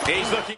He's looking.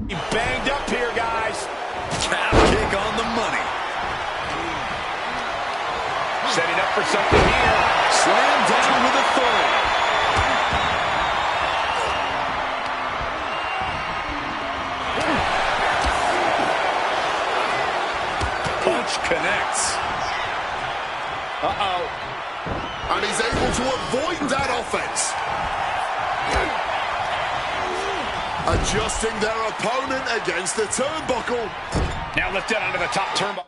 He banged up here, guys. Calf kick on the money. Setting up for something here. Slam down with authority. Punch connects. Uh-oh. And he's able to avoid that offense. Adjusting their opponent against the turnbuckle. Now lifted onto the top turnbuckle.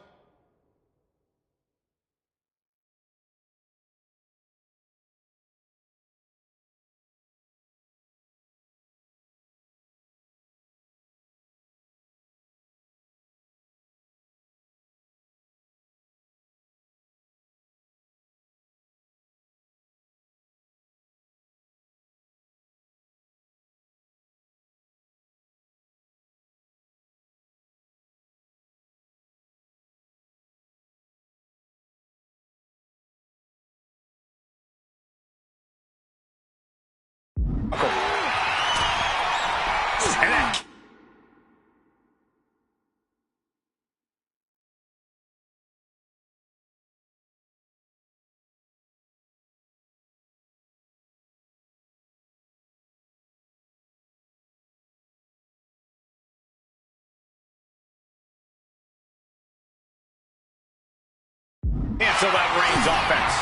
Cancel that Reigns offense.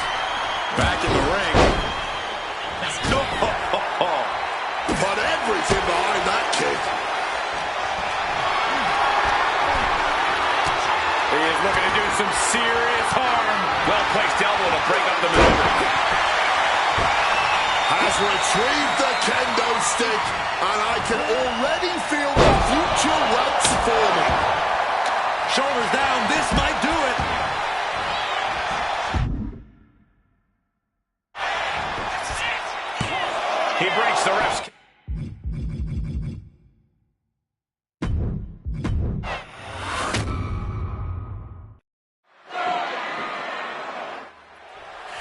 Back in the ring. Put everything behind that kick. He is looking to do some serious harm. Well-placed elbow to break up the maneuver. Has retrieved the kendo stick, and I can already feel the future routes forming. Shoulders down. This might do it. He breaks the ref's.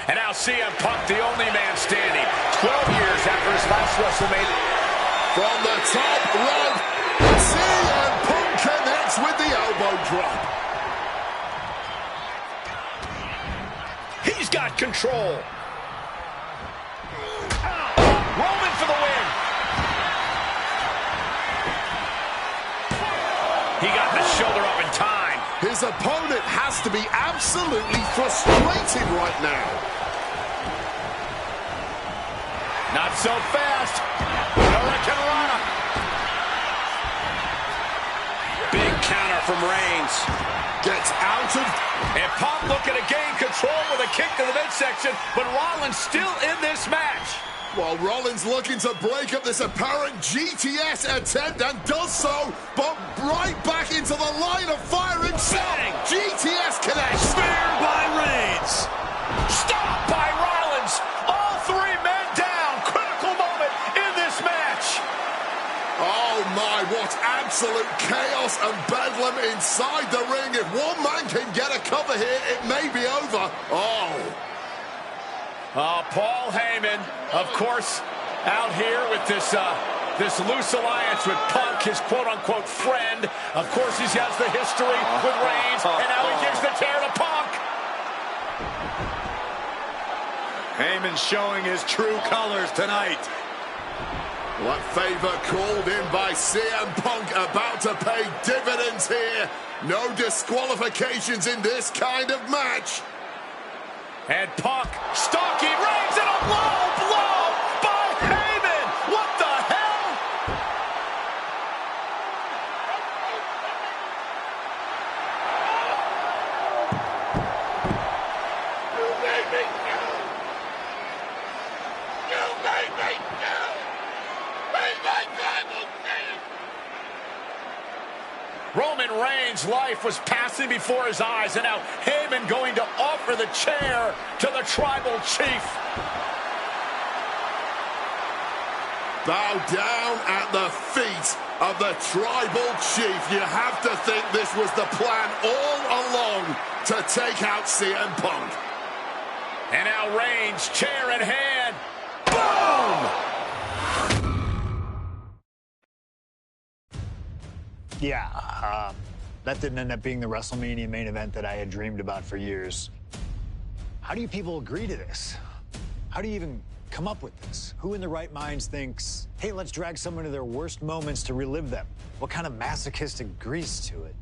And now CM Punk, the only man standing. 12 years after his last WrestleMania. From the top rope, CM Punk connects with the elbow drop. He's got control. Roman for the win. His opponent has to be absolutely frustrated right now. Not so fast. Hurricane Rana. Big counter from Reigns. Gets out of... And Punk looking to gain control with a kick to the midsection, but Rollins still in this match. While Rollins looking to break up this apparent GTS attempt and does so, but right back into the line of fire himself. GTS connects. Spear by Reigns. Stopped by Rollins. All three men down. Critical moment in this match. Oh my, what absolute chaos and bedlam inside the ring. If one man can get a cover here, it may be over. Paul Heyman, of course, out here with this loose alliance with Punk, his quote-unquote friend. Of course, he has the history with Reigns, and now he gives the tear to Punk. Heyman showing his true colors tonight. What favor called in by CM Punk about to pay dividends here. No disqualifications in this kind of match. And Punk stalking Reigns and a low blow by Heyman. What the hell? You made me go. You made me go. Made my Bible stand. Roman Reigns' life was passing before his eyes, and now Heyman going to offer the chair to the tribal chief. Bow down at the feet of the tribal chief. You have to think this was the plan all along to take out CM Punk. And now Reigns, chair in hand. Boom! Yeah, that didn't end up being the WrestleMania main event that I had dreamed about for years. How do you people agree to this? How do you even come up with this? Who in their right minds thinks, hey, let's drag someone to their worst moments to relive them? What kind of masochistic agrees to it?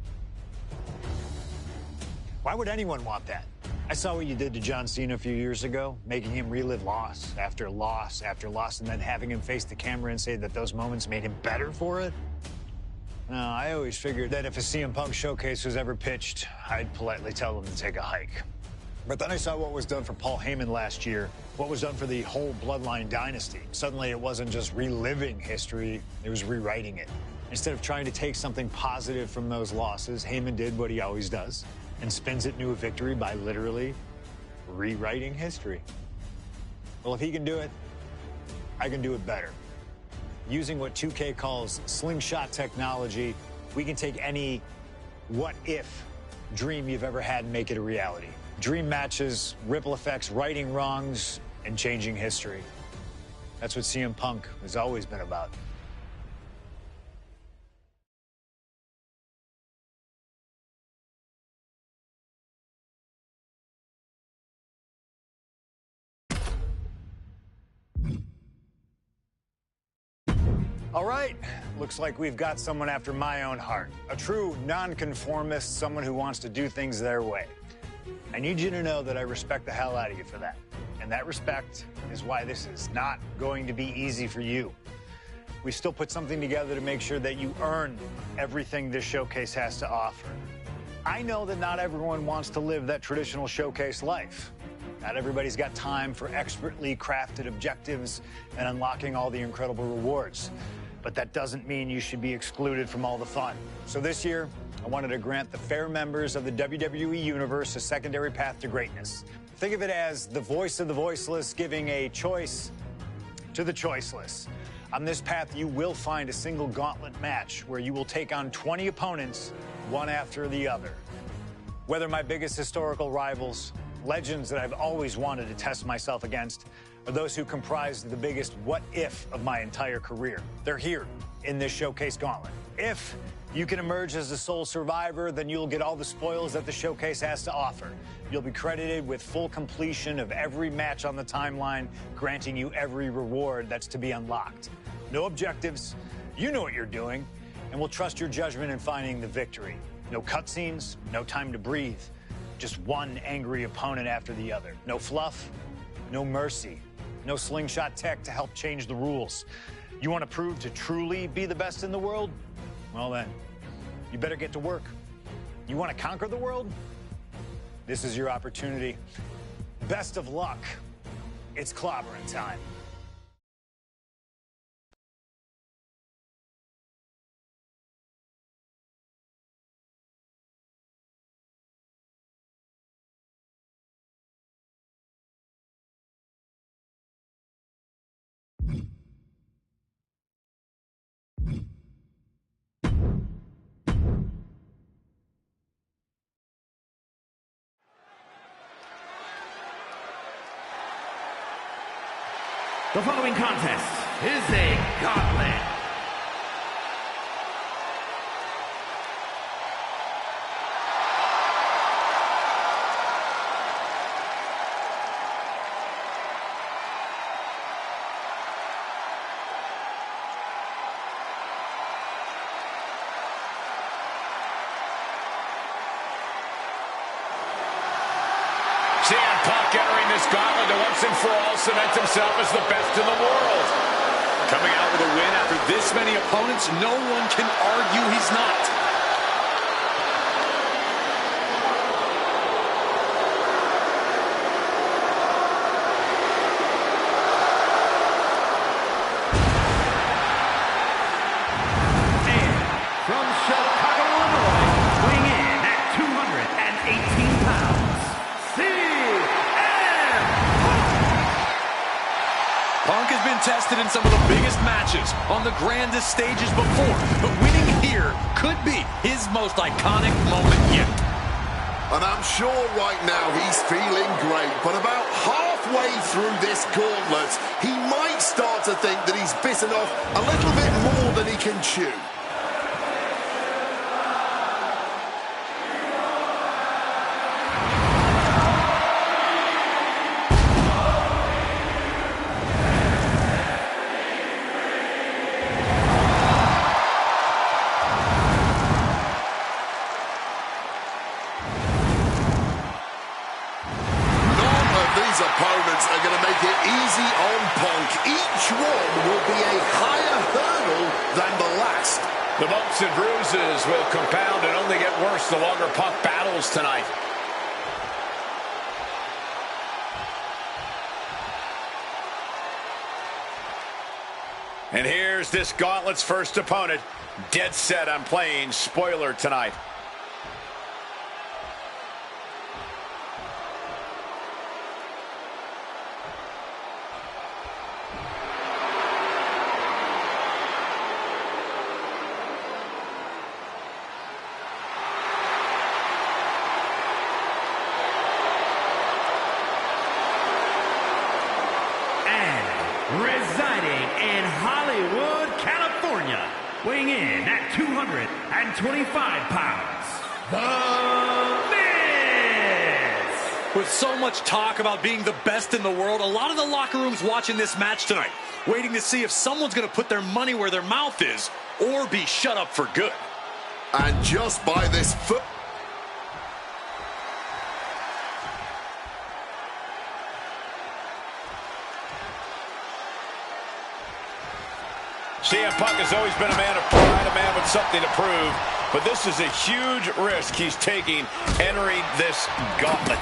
Why would anyone want that? I saw what you did to John Cena a few years ago, making him relive loss after loss after loss, and then having him face the camera and say that those moments made him better for it. No, I always figured that if a CM Punk showcase was ever pitched, I'd politely tell them to take a hike. But then I saw what was done for Paul Heyman last year, what was done for the whole Bloodline dynasty. Suddenly it wasn't just reliving history, it was rewriting it. Instead of trying to take something positive from those losses, Heyman did what he always does and spins it into a victory by literally rewriting history. Well, if he can do it, I can do it better. Using what 2K calls slingshot technology, we can take any what-if dream you've ever had and make it a reality. Dream matches, ripple effects, righting wrongs, and changing history. That's what CM Punk has always been about. All right, looks like we've got someone after my own heart. A true nonconformist, someone who wants to do things their way. I need you to know that I respect the hell out of you for that. And that respect is why this is not going to be easy for you. We still put something together to make sure that you earn everything this showcase has to offer. I know that not everyone wants to live that traditional showcase life. Not everybody's got time for expertly crafted objectives and unlocking all the incredible rewards. But that doesn't mean you should be excluded from all the fun. So this year, I wanted to grant the fair members of the WWE Universe a secondary path to greatness. Think of it as the voice of the voiceless giving a choice to the choiceless. On this path, you will find a single gauntlet match where you will take on 20 opponents, one after the other. Whether my biggest historical rivals, legends that I've always wanted to test myself against, or those who comprise the biggest what-if of my entire career. They're here in this showcase gauntlet. If you can emerge as the sole survivor, then you'll get all the spoils that the showcase has to offer. You'll be credited with full completion of every match on the timeline, granting you every reward that's to be unlocked. No objectives, you know what you're doing, and we'll trust your judgment in finding the victory. No cutscenes, no time to breathe. Just one angry opponent after the other. No fluff, no mercy, no slingshot tech to help change the rules. You want to prove to truly be the best in the world? Well then, you better get to work. You want to conquer the world? This is your opportunity. Best of luck. It's clobbering time. The following contest is a gauntlet. CM Punk entering this gauntlet to once and for all cement himself as the best in the world. Coming out with a win after this many opponents, no one can argue he's not. And from Chicago, Illinois, weighing in at 218 pounds, CM Punk has been tested in some of the biggest matches on the grandest stages before, but winning here could be his most iconic moment yet. And I'm sure right now he's feeling great, but about halfway through this gauntlet, he might start to think that he's bitten off a little bit more than he can chew. Opponents are going to make it easy on Punk. Each one will be a higher hurdle than the last. The bumps and bruises will compound and only get worse the longer Punk battles tonight. And here's this gauntlet's first opponent. Dead set on playing spoiler tonight. residing in Hollywood, California, weighing in at 225 pounds, The Miz! With so much talk about being the best in the world, a lot of the locker rooms watching this match tonight, waiting to see if someone's going to put their money where their mouth is or be shut up for good. And just by this foot... CM Punk has always been a man of pride, a man with something to prove, but this is a huge risk he's taking entering this gauntlet.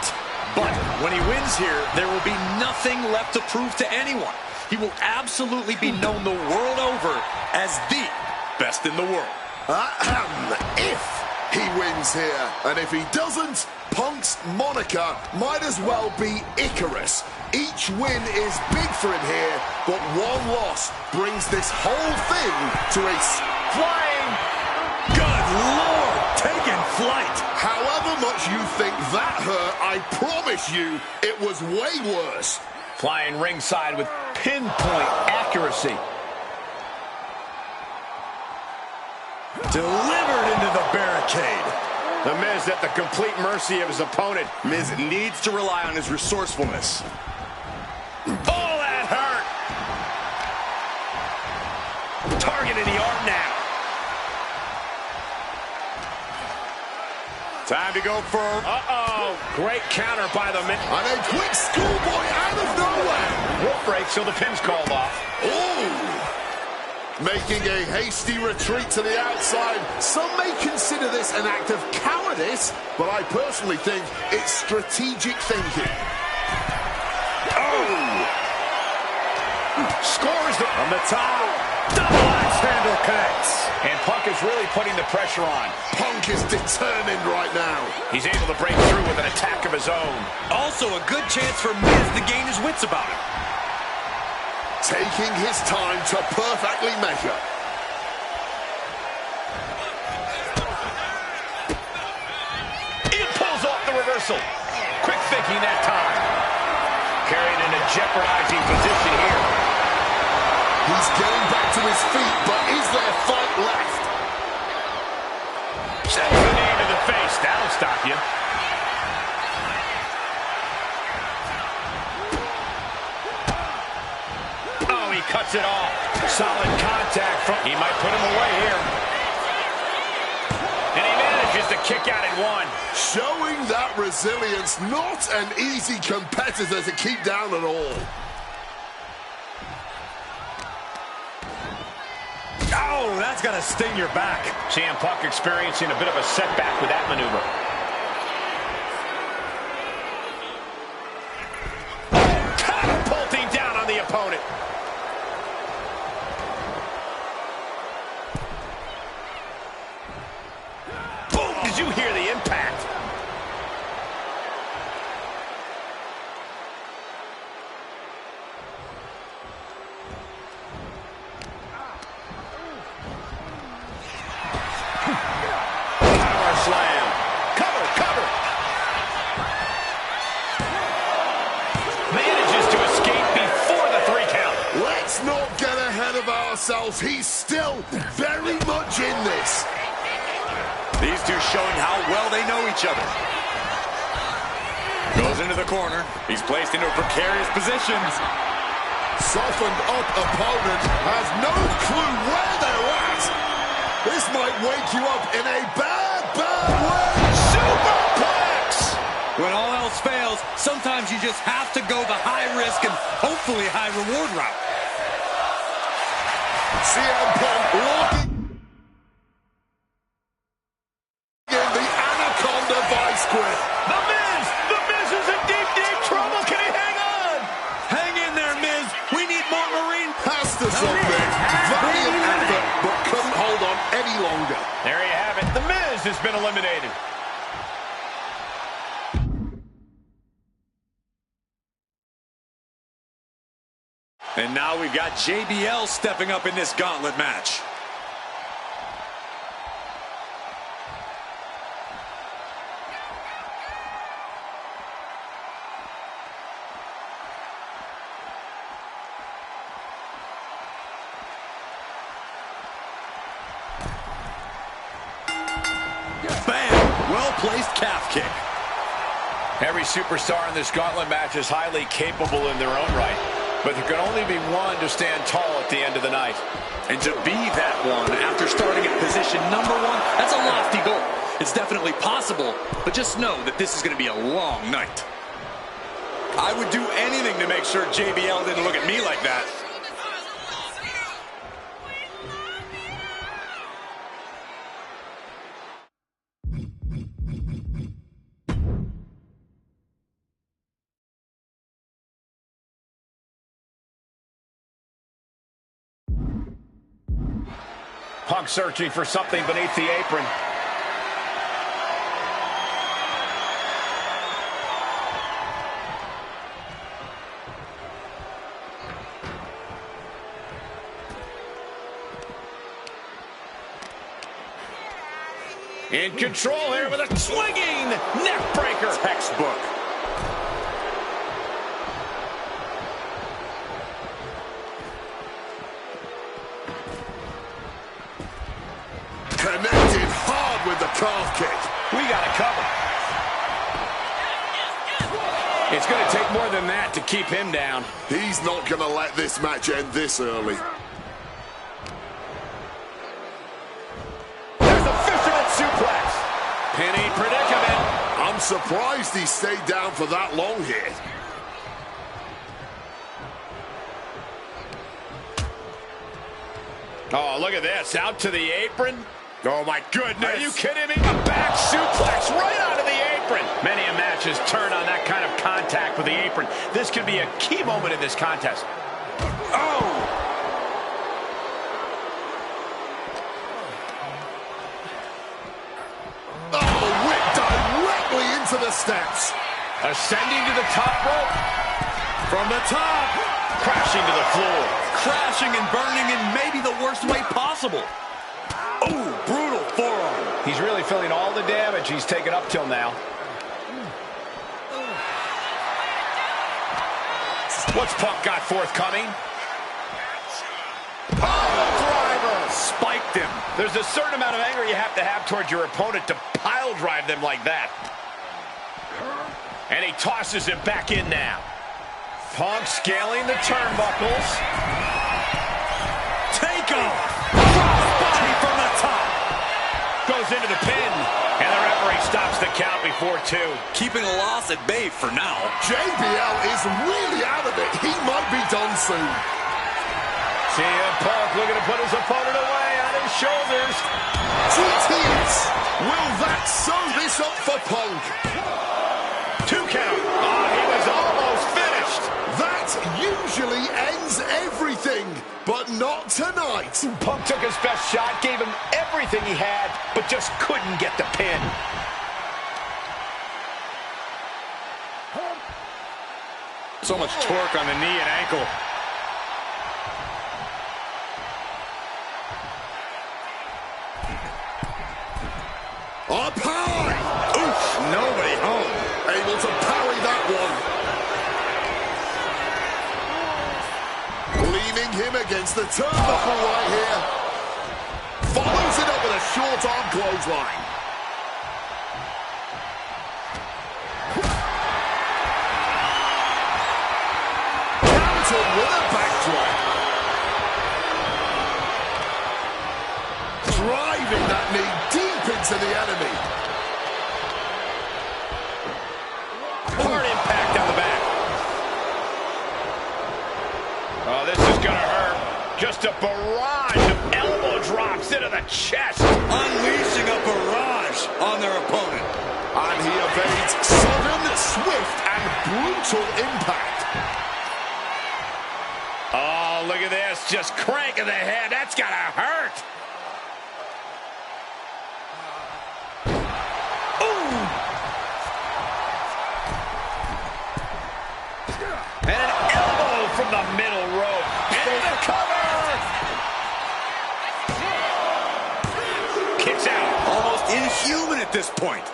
But when he wins here, there will be nothing left to prove to anyone. He will absolutely be known the world over as the best in the world. If he wins here, and if he doesn't, Punk's moniker might as well be Icarus. Each win is big for him here, but one loss brings this whole thing to a Flying! Good Lord! Taking flight! However much you think that hurt, I promise you it was way worse. Flying ringside with pinpoint accuracy. Delivered into the barricade. The Miz at the complete mercy of his opponent. Miz needs to rely on his resourcefulness. Oh, that hurt! Target in the arm now. Time to go for... Uh-oh. Great counter by the man. And a quick schoolboy out of nowhere. Wolf break, so the pin's called off. Ooh. Making a hasty retreat to the outside. Some may consider this an act of cowardice, but I personally think it's strategic thinking. Oh! Scores from the top. Double axe handle connects. And Punk is really putting the pressure on. Punk is determined right now. He's able to break through with an attack of his own. Also a good chance for Miz to gain his wits about him. Taking his time to perfectly measure. He pulls off the reversal. Quick thinking that time. Carried in a jeopardizing position here. He's getting back to his feet, but is there fight left? Sends the knee to the face. That'll stop you. Oh, he cuts it off. Solid contact from... He might put him away here. And he manages to kick out at one. Showing that resilience, not an easy competitor to keep down at all. Oh, that's gonna sting your back. CM Punk experiencing a bit of a setback with that maneuver. Catapulting down on the opponent. Boom! Did you hear the impact? Slam. Cover, cover. Manages to escape before the 3 count. Let's not get ahead of ourselves. He's still very much in this. These two showing how well they know each other. Goes into the corner. He's placed into a precarious position. Softened up opponent has no clue where they're at. This might wake you up in a bad way. Superplex! When all else fails, sometimes you just have to go the high risk and hopefully high reward route. CM Punk locking in the Anaconda Vice Grip. The Miz is in deep, deep trouble. Can he hang on? Hang in there, Miz. We need more Marine. Has to submit. Valiant effort, but couldn't hold on any longer. There you have it. The Miz has been eliminated. And now we've got JBL stepping up in this gauntlet match. Bam! Well-placed calf kick. Every superstar in this gauntlet match is highly capable in their own right. But there can only be one to stand tall at the end of the night. And to be that one after starting at position #1, that's a lofty goal. It's definitely possible, but just know that this is going to be a long night. I would do anything to make sure JBL didn't look at me like that. Punk searching for something beneath the apron. In control here with a swinging neck breaker. Textbook. Connected hard with the calf kick. We got to cover. It's going to take more than that to keep him down. He's not going to let this match end this early. There's a fisherman suplex. Penny predicament. surprised he stayed down for that long here. Oh, look at this. Out to the apron. Oh, my goodness. Are you kidding me? A back suplex right onto the apron. Many a match has turned on that kind of contact with the apron. This could be a key moment in this contest. Oh! Oh, whip directly into the steps. Ascending to the top rope. From the top. Crashing to the floor. Crashing and burning in maybe the worst way possible. Oh, brutal forearm. He's really feeling all the damage he's taken up till now. What's Punk got forthcoming? Driver. Spiked him. There's a certain amount of anger you have to have towards your opponent to pile drive them like that. And he tosses him back in now. Punk scaling the turnbuckles. Take off. Crossbody from the top. Goes into the pin. And the referee stops the count before 2. Keeping a loss at bay for now. JBL is really out of it. He might be done soon. CM Punk looking to put his opponent away on his shoulders. GTS. Will that sew this up for Punk? 2 count. Oh, he was almost finished. That usually ends everything, but not tonight. Punk took his best shot, gave him everything he had, but just couldn't get the pin. So much torque on the knee and ankle. Up high. Oof, nobody home. Able to parry that one. Leaning him against the turnbuckle right here. Follows it up with a short arm clothesline. Countered with a backdrop. Driving that knee deep into the enemy. Hard impact on the back. Oh, this is gonna hurt. Just a barrage of elbow drops into the chest. Unleashing a barrage on their opponent. And he evades sudden, swift, and brutal impact. Oh, look at this. Just cranking the head. That's gotta hurt. And an elbow from the middle rope. And the cover! Kicks out. Almost inhuman at this point.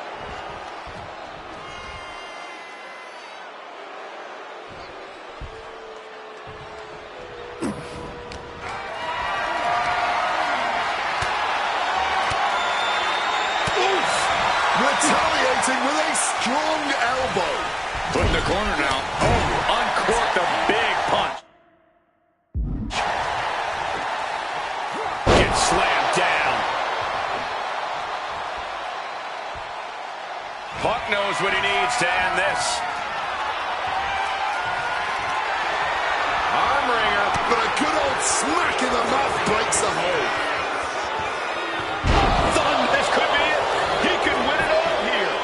Retaliating with a strong elbow. Put in the corner now. Oh, uncorked a big punch. Gets slammed down. Punk knows what he needs to end this. Arm wringer. But a good old smack in the mouth breaks the hold. This could be it. He could win it all here.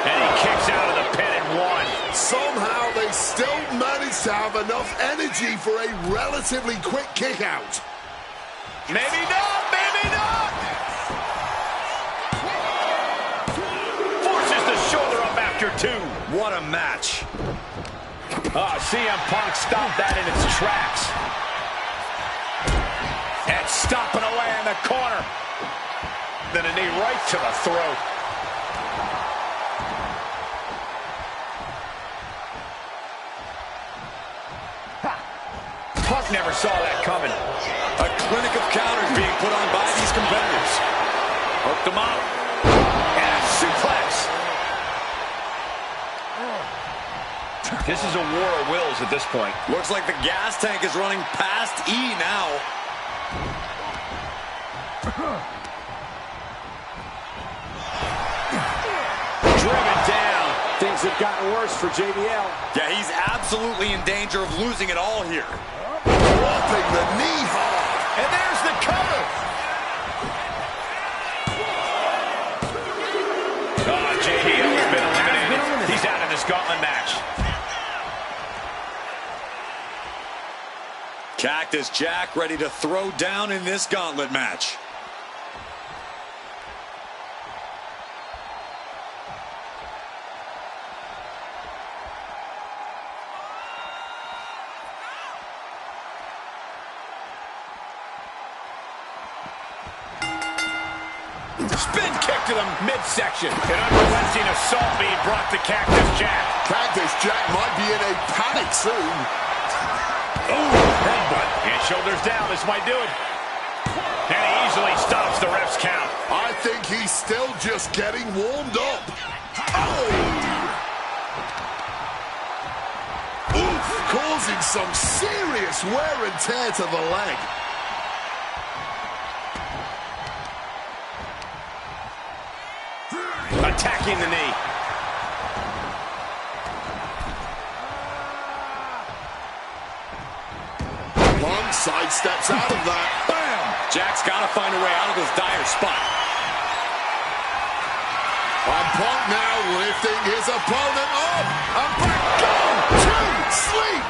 And he kicks out of the pin and 1. Somehow they still manage to have enough energy for a relatively quick kick out. Maybe not, maybe not. Forces the shoulder up after 2. What a match. Oh, CM Punk stopped that in its tracks. And stomping away in the corner. Then a knee right to the throat. Punk never saw that coming. A clinic of counters being put on by these competitors. Hooked him up. And a suplex. This is a war of wills at this point. Looks like the gas tank is running past E now. Driven down. have gotten worse for JBL. Yeah, he's absolutely in danger of losing it all here. Dropping the knee hard. And there's the cover. Oh, JBL has been eliminated. He's out of this gauntlet match. Cactus Jack ready to throw down in this gauntlet match. Spin kick to the midsection. An unrelenting assault being brought to Cactus Jack. Cactus Jack might be in a panic soon. Oh, headbutt. And shoulders down. This might do it. And he easily stops the ref's count. I think he's still just getting warmed up. Oh! Oof, causing some serious wear and tear to the leg. Attacking the knee. Punk sidesteps out of that. Bam! Jack's got to find a way out of this dire spot. And Punk now lifting his opponent up. And back down to sleep.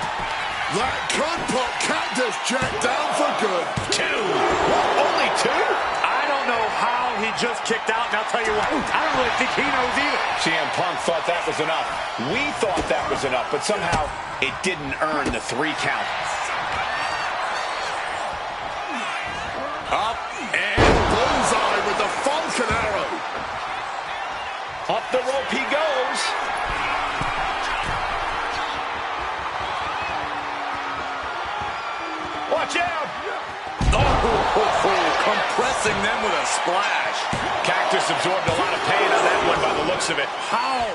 That could put Cactus Jack down for good. Two. What, only two? I don't know how he just kicked out, and I'll tell you what, I don't really think he knows either. CM Punk thought that was enough. We thought that was enough, but somehow it didn't earn the 3 count. Up and Bullseye with the Falcon Arrow. Up the rope he goes. Watch out. compressing them with a splash. Cactus absorbed a lot of pain on that one by the looks of it. How?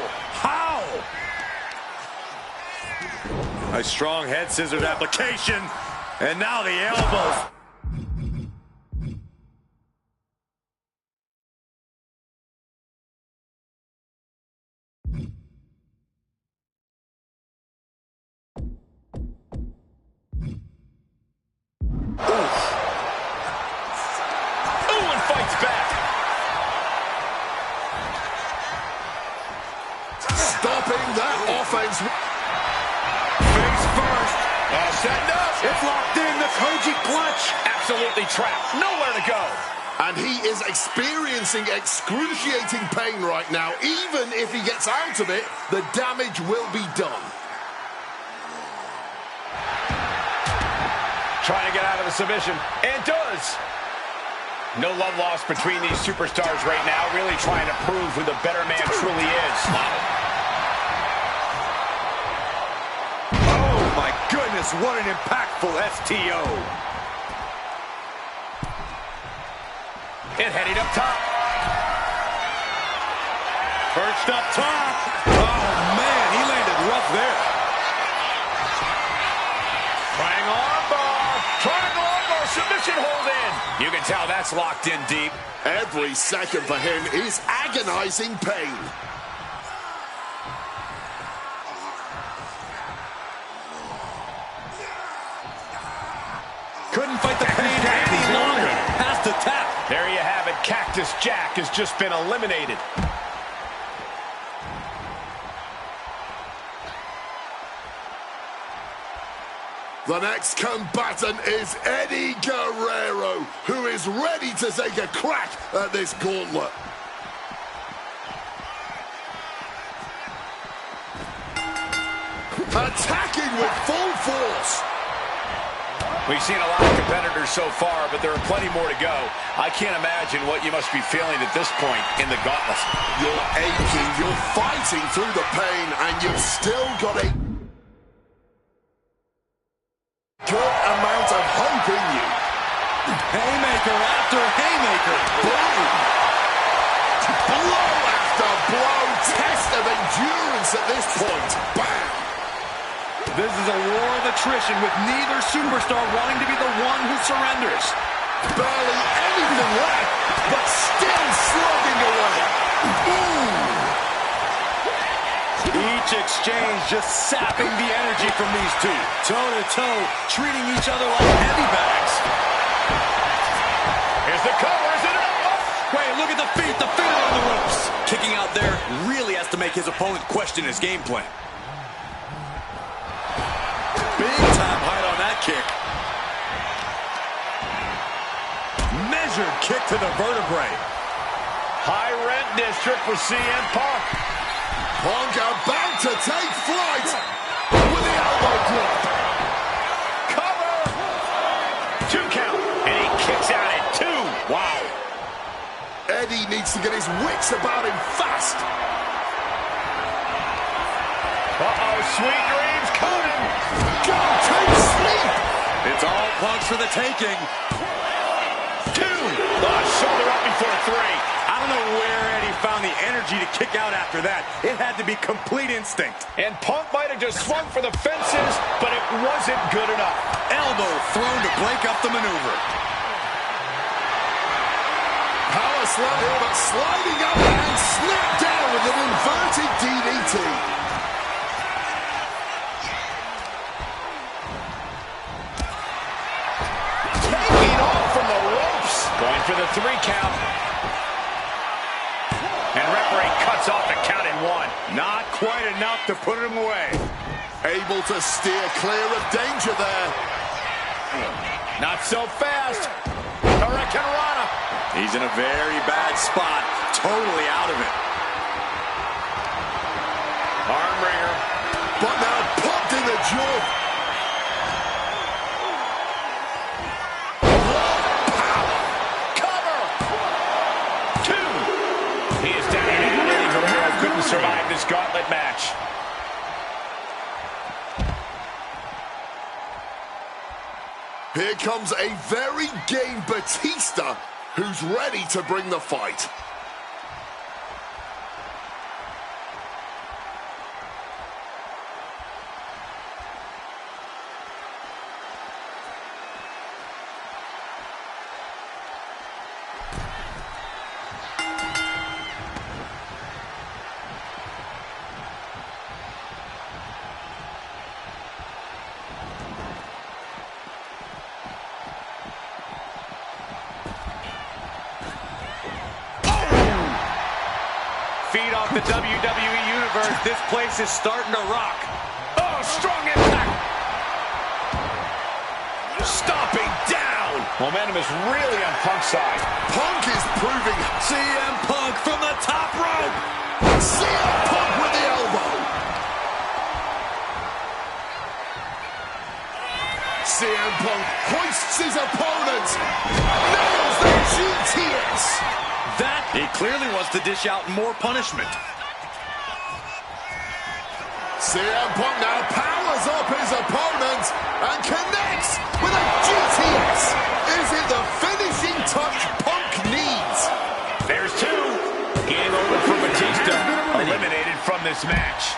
A strong head scissors application. And now the elbows. Fights back. Stopping that offense. Face first. Setting up. It's locked in, the Koji clutch. Absolutely trapped. Nowhere to go. And he is experiencing excruciating pain right now. Even if he gets out of it, the damage will be done. Trying to get out of the submission. And does. No love lost between these superstars right now, really trying to prove who the better man truly is. Oh, my goodness, what an impactful STO. And heading up top. Perched up top. Oh, man, he landed rough there. Triangle armbar. Triangle armbar. Submission hold in. You can tell that's locked in deep. Every second for him is agonizing pain. Couldn't fight the pain any longer. Has to tap. There you have it. Cactus Jack has just been eliminated. The next combatant is Eddie Guerrero, who is ready to take a crack at this gauntlet. Attacking with full force. We've seen a lot of competitors so far, but there are plenty more to go. I can't imagine what you must be feeling at this point in the gauntlet. You're aching, you're fighting through the pain, and you've still got a good amount of hope in you. Haymaker after haymaker. Blow. Blow after blow. Test of endurance at this point. Bam. This is a war of attrition with neither superstar wanting to be the one who surrenders. Barely anything left, but still slugging away. Ooh. Each exchange just sapping the energy from these two. Toe-to-toe, treating each other like heavy bags. Here's the cover, is it enough? Wait, look at the feet are on the ropes. Kicking out there really has to make his opponent question his game plan. Big time height on that kick. Measured kick to the vertebrae. High rent district for CM Punk. Punk about to take flight with the elbow drop. Cover. 2 count. And he kicks out at 2. Wow. Eddie needs to get his wits about him fast. Uh-oh, sweet dreams coming. Go to sleep. It's all Punk's for the taking. 2. Shoulder up before 3. I don't know where Eddie found the energy to kick out after that. It had to be complete instinct. And Punk might have just swung for the fences, but it wasn't good enough. Elbow thrown to break up the maneuver. Power slam, but sliding up and snapped down with an inverted DDT. Taking off from the ropes. Going for the 3 count. And referee cuts off the count in 1. Not quite enough to put him away. Able to steer clear of danger there. Not so fast. Hurricane Rana. He's in a very bad spot. Totally out of it. Armbringer. But now popped in the jaw. Cover. 2. He is down. Eddie Guerrero couldn't survive this gauntlet match. Here comes a very game Batista, who's ready to bring the fight. Feed off the WWE Universe. This place is starting to rock. Oh, strong impact. Stomping down. Momentum is really on Punk's side. Punk is proving. CM Punk from the top rope. CM Punk with the elbow. CM Punk hoists his opponent. Nails the GTS. That, he clearly wants to dish out more punishment. CM Punk now powers up his opponent and connects with a GTS. Is it the finishing touch Punk needs? There's 2. Game over for Batista. Eliminated from this match.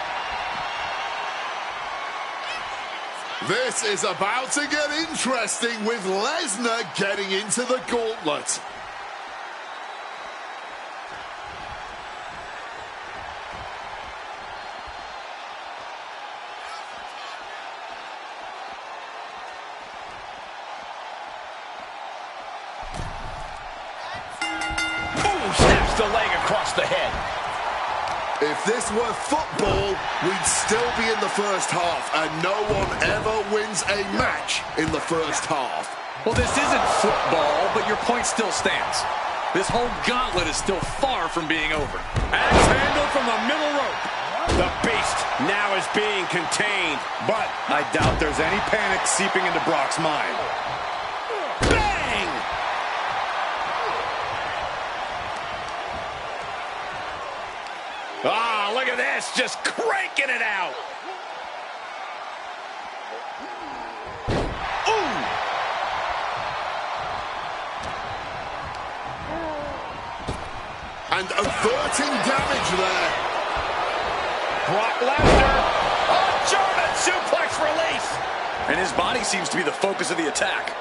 This is about to get interesting with Lesnar getting into the gauntlet. Snaps the leg across the head. If this were football, we'd still be in the first half, and no one ever wins a match in the first half. Well, this isn't football, but your point still stands. This whole gauntlet is still far from being over. Axe handle from the middle rope. The Beast now is being contained. But I doubt there's any panic seeping into Brock's mind. Bang! Ah, look at this, just cranking it out. Ooh! And averting damage there. Brock Lesnar, a German suplex release. And his body seems to be the focus of the attack.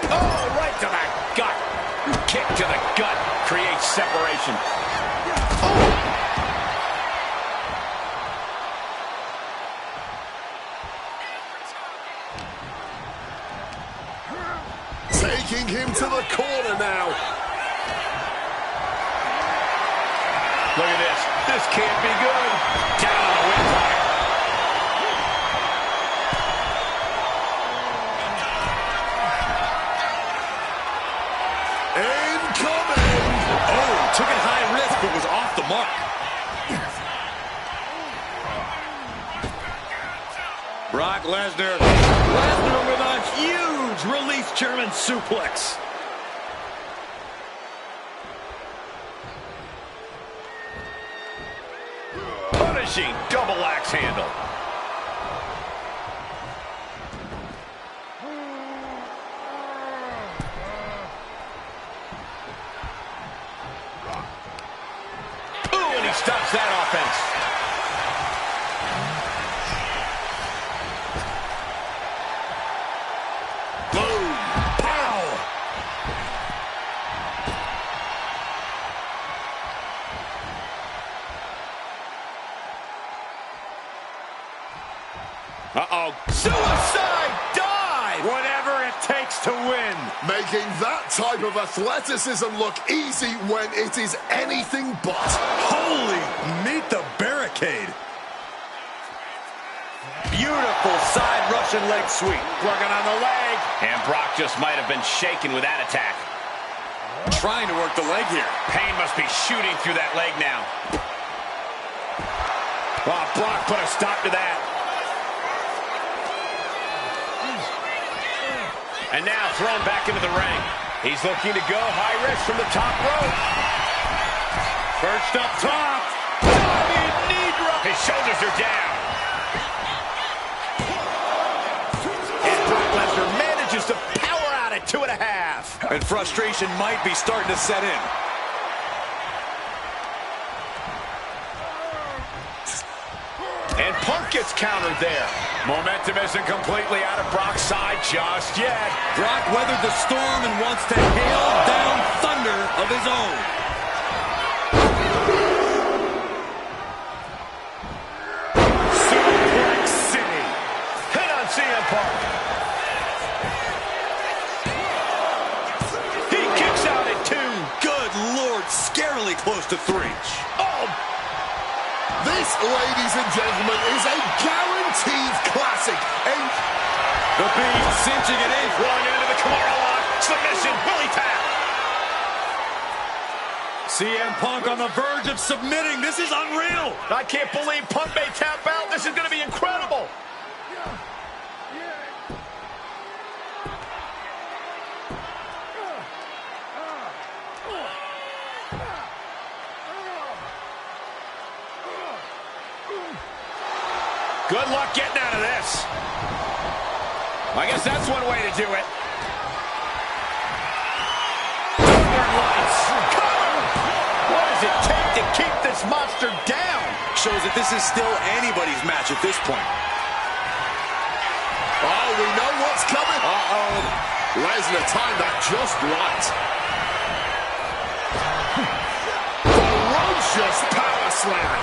Oh, right to the gut. Kick to the gut creates separation. Taking him to the corner now. Look at this. This can't be good. Down on the windpipe. Incoming! Oh, took it high risk, but was off the mark. Brock Lesnar. Lesnar with a huge release German suplex. Punishing double axe handle. Ooh, and he stops that offense. Boom! Pow! Uh-oh. Suicide dive! Whatever it takes to win. Making that type of athleticism look easy when it is anything but. Holy, meet the barricade. Beautiful side Russian leg sweep. Working on the leg. And Brock just might have been shaken with that attack. Trying to work the leg here. Pain must be shooting through that leg now. Oh, Brock put a stop to that. And now thrown back into the ring. He's looking to go high risk from the top rope. Perched up top. Diving knee drop. His shoulders are down. And Brock Lesnar manages to power out at 2.5. And frustration might be starting to set in. And Punk gets countered there. Momentum isn't completely out of Brock's side just yet. Brock weathered the storm and wants to hail down thunder of his own. Suplex City. Hit on CM Punk. He kicks out at 2. Good Lord, scarily close to 3. Oh, This, ladies and gentlemen, is a guaranteed classic. And The Beast cinching it in. rolling into the Kimura lock. Submission. Willie tap. CM Punk on the verge of submitting. This is unreal. I can't believe Punk may tap out. This is going to be incredible. Good luck getting out of this. I guess that's one way to do it. Northern Lights. What does it take to keep this monster down? Shows that this is still anybody's match at this point. oh, we know what's coming. Uh-oh. Lesnar timed that just right. Ferocious power slam.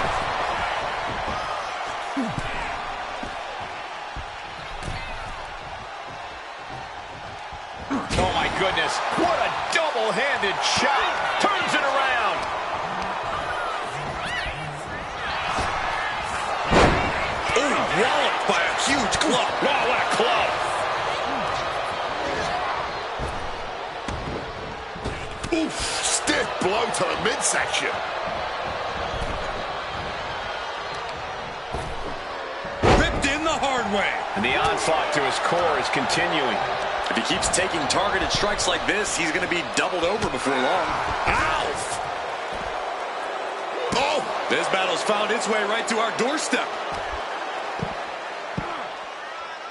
Oh, my goodness. What a double-handed shot. Turns it around. Ooh, walloped by a huge club. Wow, what a club. Oof, stiff blow to the midsection. Ripped in the hard way. And the onslaught to his core is continuing. If he keeps taking targeted strikes like this, he's going to be doubled over before long. Ow! Oh! This battle's found its way right to our doorstep.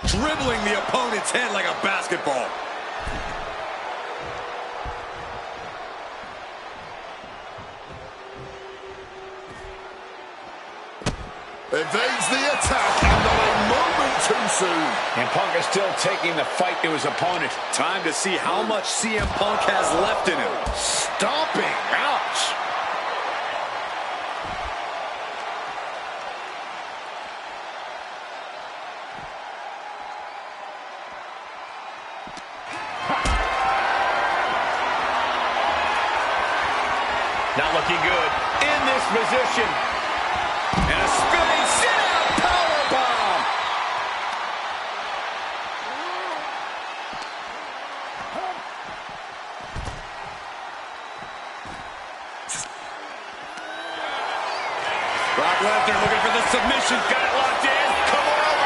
Dribbling the opponent's head like a basketball. Evades the attack and not a moment too soon. And Punk is still taking the fight to his opponent. Time to see how much CM Punk has left in him. Stomping. Ouch. Not looking good in this position. And a spinning sit-out powerbomb. Brock Lesnar looking for the submission. Got it locked in. Kimura.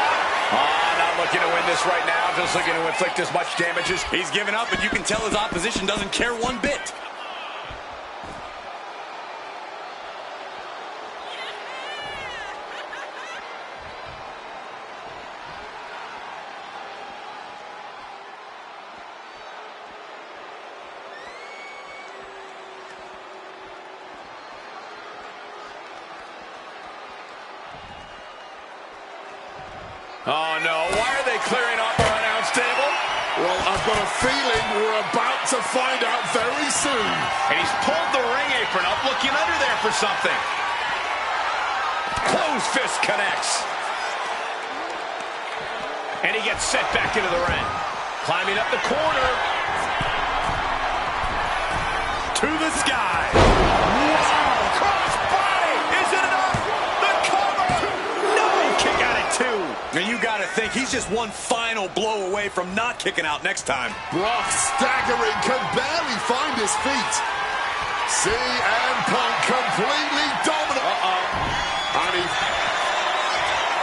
Not looking to win this right now. Just looking to inflict as much damage as... He's giving up, but you can tell his opposition doesn't care one bit. Oh, no. Why are they clearing off our announce table? Well, I've got a feeling we're about to find out very soon. And he's pulled the ring apron up, looking under there for something. Closed fist connects. And he gets set back into the ring. Climbing up the corner. To the sky. Wow! Cross body! Is it enough? The cover! No! Kick out at 2. And you got to think he's just one final blow away from not kicking out next time. Brock staggering, can barely find his feet. CM Punk completely dominant. And he...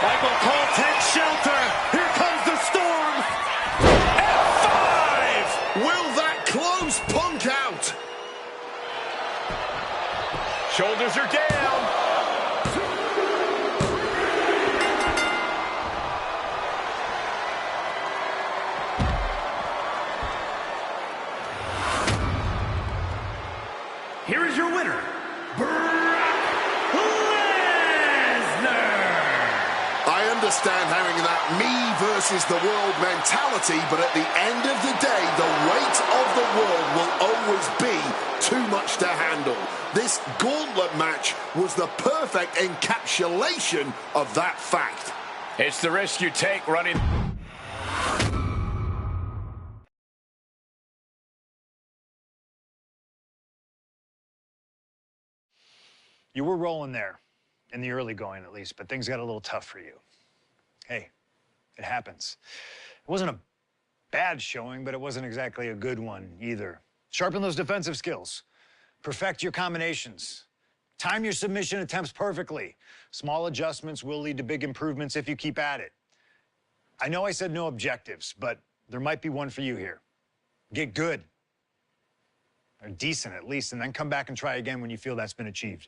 Michael Cole takes shelter. Here comes the storm. F5! Will that close Punk out? Shoulders are down. Here is your winner, Brock Lesnar. I understand having that me versus the world mentality, but at the end of the day, the weight of the world will always be too much to handle. This gauntlet match was the perfect encapsulation of that fact. It's the risk you take running. You were rolling there, in the early going at least, but things got a little tough for you. Hey, it happens. It wasn't a bad showing, but it wasn't exactly a good one either. Sharpen those defensive skills. Perfect your combinations. Time your submission attempts perfectly. Small adjustments will lead to big improvements if you keep at it. I know I said no objectives, but there might be one for you here. Get good. Or decent at least, and then come back and try again when you feel that's been achieved.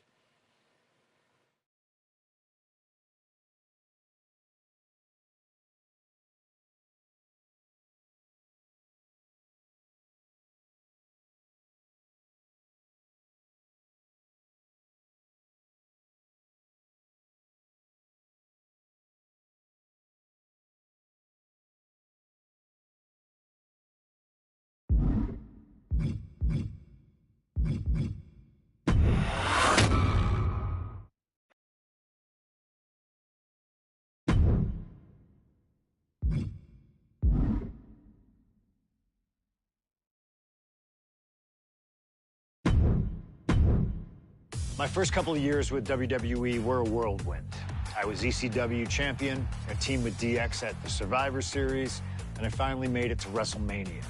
My first couple of years with WWE were a whirlwind. I was ECW champion, I teamed with DX at the Survivor Series, and I finally made it to WrestleMania.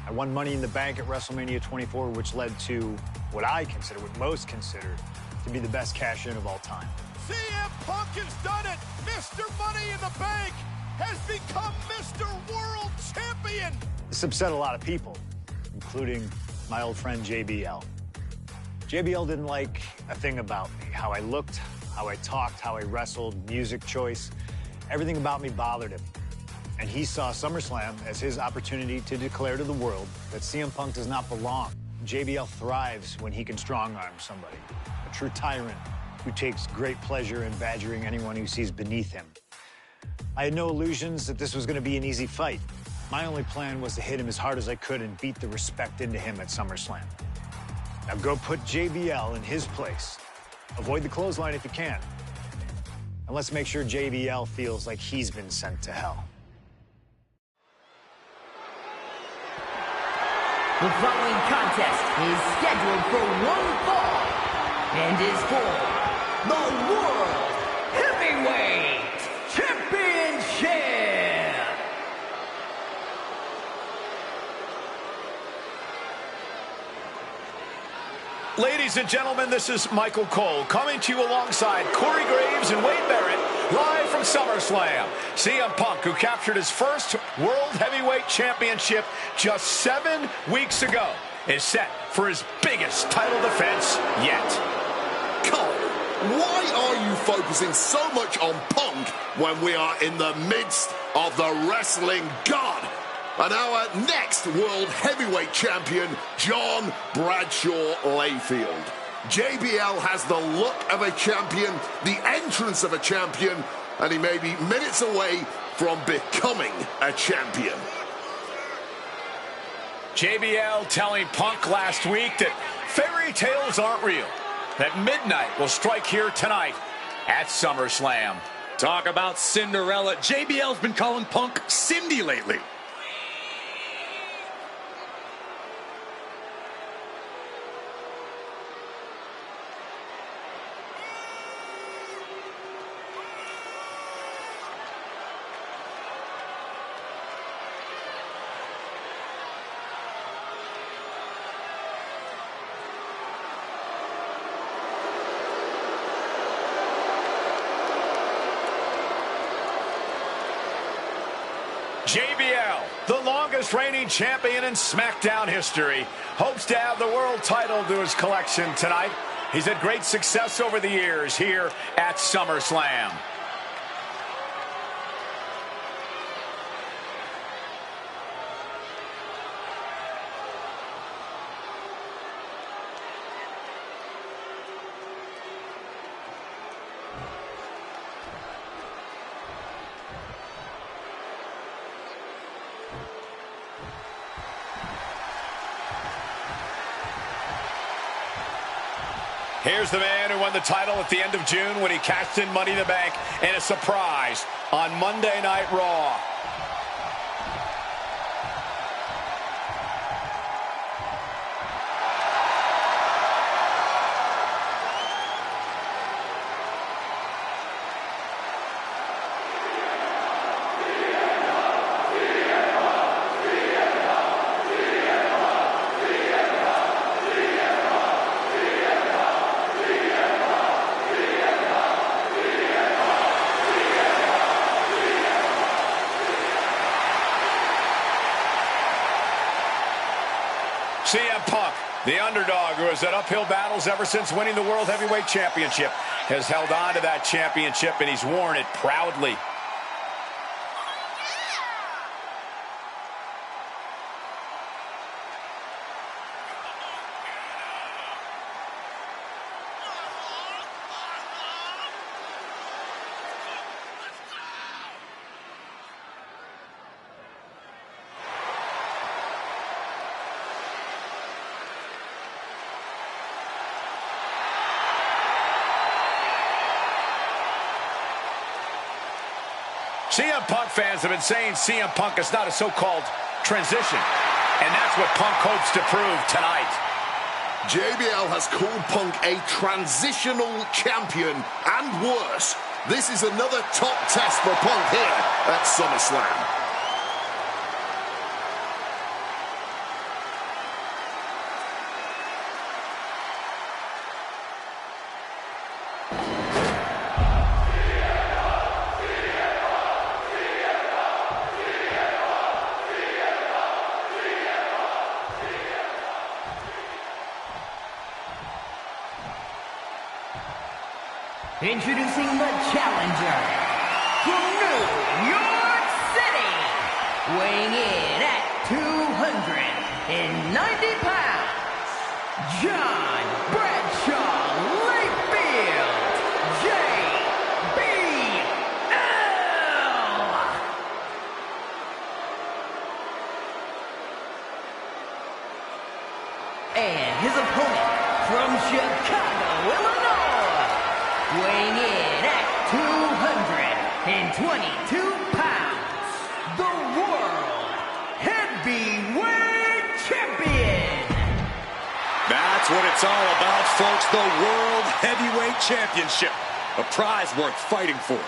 I won Money in the Bank at WrestleMania 24, which led to what I consider, what most consider, to be the best cash-in of all time. CM Punk has done it! Mr. Money in the Bank has become Mr. World Champion! This upset a lot of people, including my old friend JBL. JBL didn't like a thing about me, how I looked, how I talked, how I wrestled, music choice. Everything about me bothered him. And he saw SummerSlam as his opportunity to declare to the world that CM Punk does not belong. JBL thrives when he can strong-arm somebody, a true tyrant who takes great pleasure in badgering anyone who sees beneath him. I had no illusions that this was going to be an easy fight. My only plan was to hit him as hard as I could and beat the respect into him at SummerSlam. Now go put JBL in his place. Avoid the clothesline if you can. And let's make sure JBL feels like he's been sent to hell. The following contest is scheduled for one fall and is for the World Heavyweight Championship. Ladies and gentlemen, this is Michael Cole coming to you alongside Corey Graves and Wade Barrett, live from SummerSlam. CM Punk, who captured his first World Heavyweight Championship just 7 weeks ago, is set for his biggest title defense yet. Cole, why are you focusing so much on Punk when we are in the midst of the wrestling god? And our next World Heavyweight Champion, John Bradshaw Layfield. JBL has the look of a champion, the entrance of a champion, and he may be minutes away from becoming a champion. JBL telling Punk last week that fairy tales aren't real, that midnight will strike here tonight at SummerSlam. Talk about Cinderella. JBL's been calling Punk Cindy lately. JBL, the longest reigning champion in SmackDown history, hopes to add the world title to his collection tonight. He's had great success over the years here at SummerSlam. Here's the man who won the title at the end of June when he cashed in Money in the Bank in a surprise on Monday Night Raw. CM Punk, the underdog who has had uphill battles ever since winning the World Heavyweight Championship, has held on to that championship and he's worn it proudly. CM Punk fans have been saying CM Punk is not a so-called transition, and that's what Punk hopes to prove tonight. JBL has called Punk a transitional champion, and worse. This is another top test for Punk here at SummerSlam. Introducing the challenger from New York City, weighing in at 290 pounds, John Bradshaw Layfield, JBL. weighing in at 222 pounds, the World Heavyweight Champion! That's what it's all about, folks. The World Heavyweight Championship. A prize worth fighting for.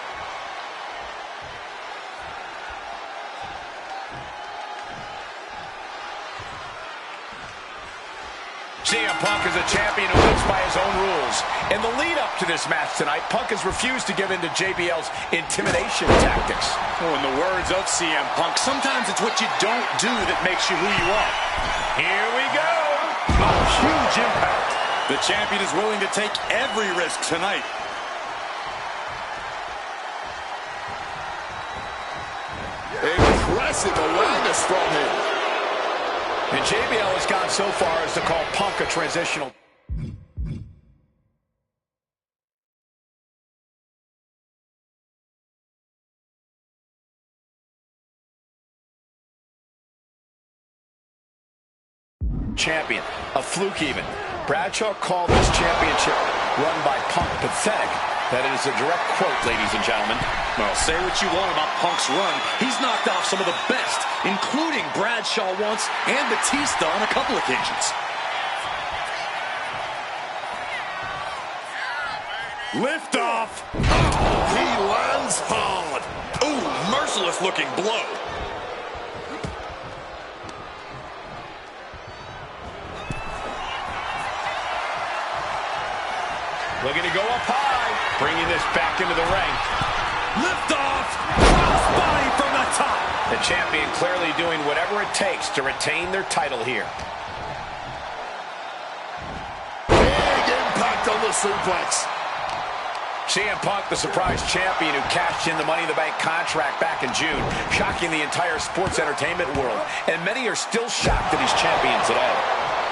CM Punk is a champion who lives by his own rules. In the lead-up to this match tonight, Punk has refused to give in to JBL's intimidation tactics. Oh, in the words of CM Punk, sometimes it's what you don't do that makes you who you are. Here we go. A huge impact. The champion is willing to take every risk tonight. Impressive awareness from him. And JBL has gone so far as to call Punk a transitional. Champion, a fluke even. Bradshaw called this championship run by Punk pathetic. That is a direct quote, ladies and gentlemen. Well, say what you want about Punk's run. He's knocked off some of the best, including Bradshaw once and Batista on a couple occasions. Lift off. He lands hard. Ooh, merciless looking blow. Looking to go up high, bringing this back into the ring. Lift off. Crossbody from the top. The champion clearly doing whatever it takes to retain their title here. Big impact on the suplex. CM Punk, the surprise champion who cashed in the Money in the Bank contract back in June, shocking the entire sports entertainment world. And many are still shocked that he's champions at all.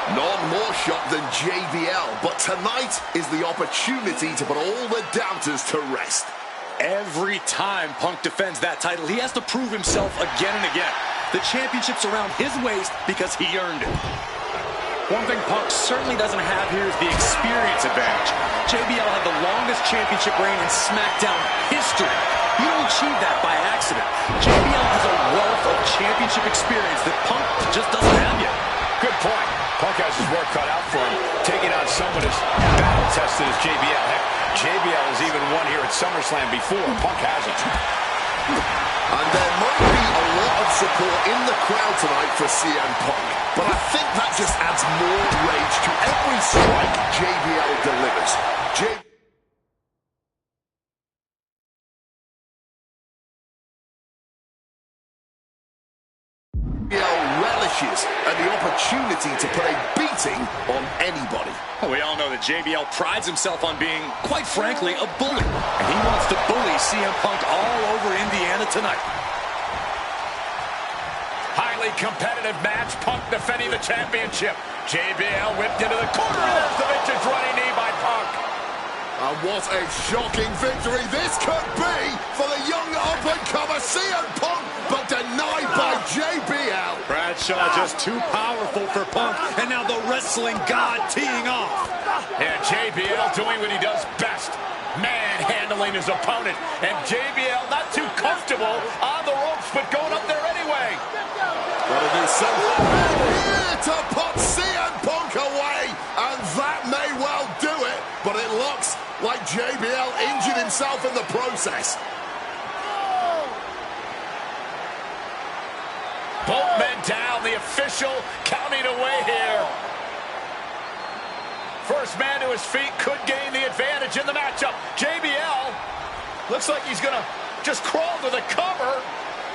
None more shocked than JBL, but tonight is the opportunity to put all the doubters to rest. Every time Punk defends that title, he has to prove himself again and again. The championship's around his waist because he earned it. One thing Punk certainly doesn't have here is the experience advantage. JBL had the longest championship reign in SmackDown history. You don't achieve that by accident. JBL has a wealth of championship experience that Punk just doesn't have yet. Good point. Punk has his work cut out for him, taking on someone as battle-tested as JBL. Heck, JBL has even won here at SummerSlam before. Punk hasn't. And there might be a lot of support in the crowd tonight for CM Punk, but I think that just adds more rage to every strike JBL delivers. relishes and the opportunity to put a beating on anybody. Well, we all know that JBL prides himself on being, quite frankly, a bully. And he wants to bully CM Punk all over Indiana tonight. Highly competitive match. Punk defending the championship. JBL whipped into the corner. There's the vintage running knee by Punk. And what a shocking victory this could be for the young up-and-comer CM Punk, but denied by JBL. Bradshaw just too powerful for Punk, and now the wrestling god teeing off. And JBL doing what he does best, manhandling his opponent. And JBL not too comfortable on the ropes, but going up there anyway. Gotta do something here to put CM Punk away, and that may well do it, but it looks like JBL injured himself in the process. Both men down, the official counting away here. First man to his feet could gain the advantage in the matchup. JBL looks like he's gonna just crawl to the cover.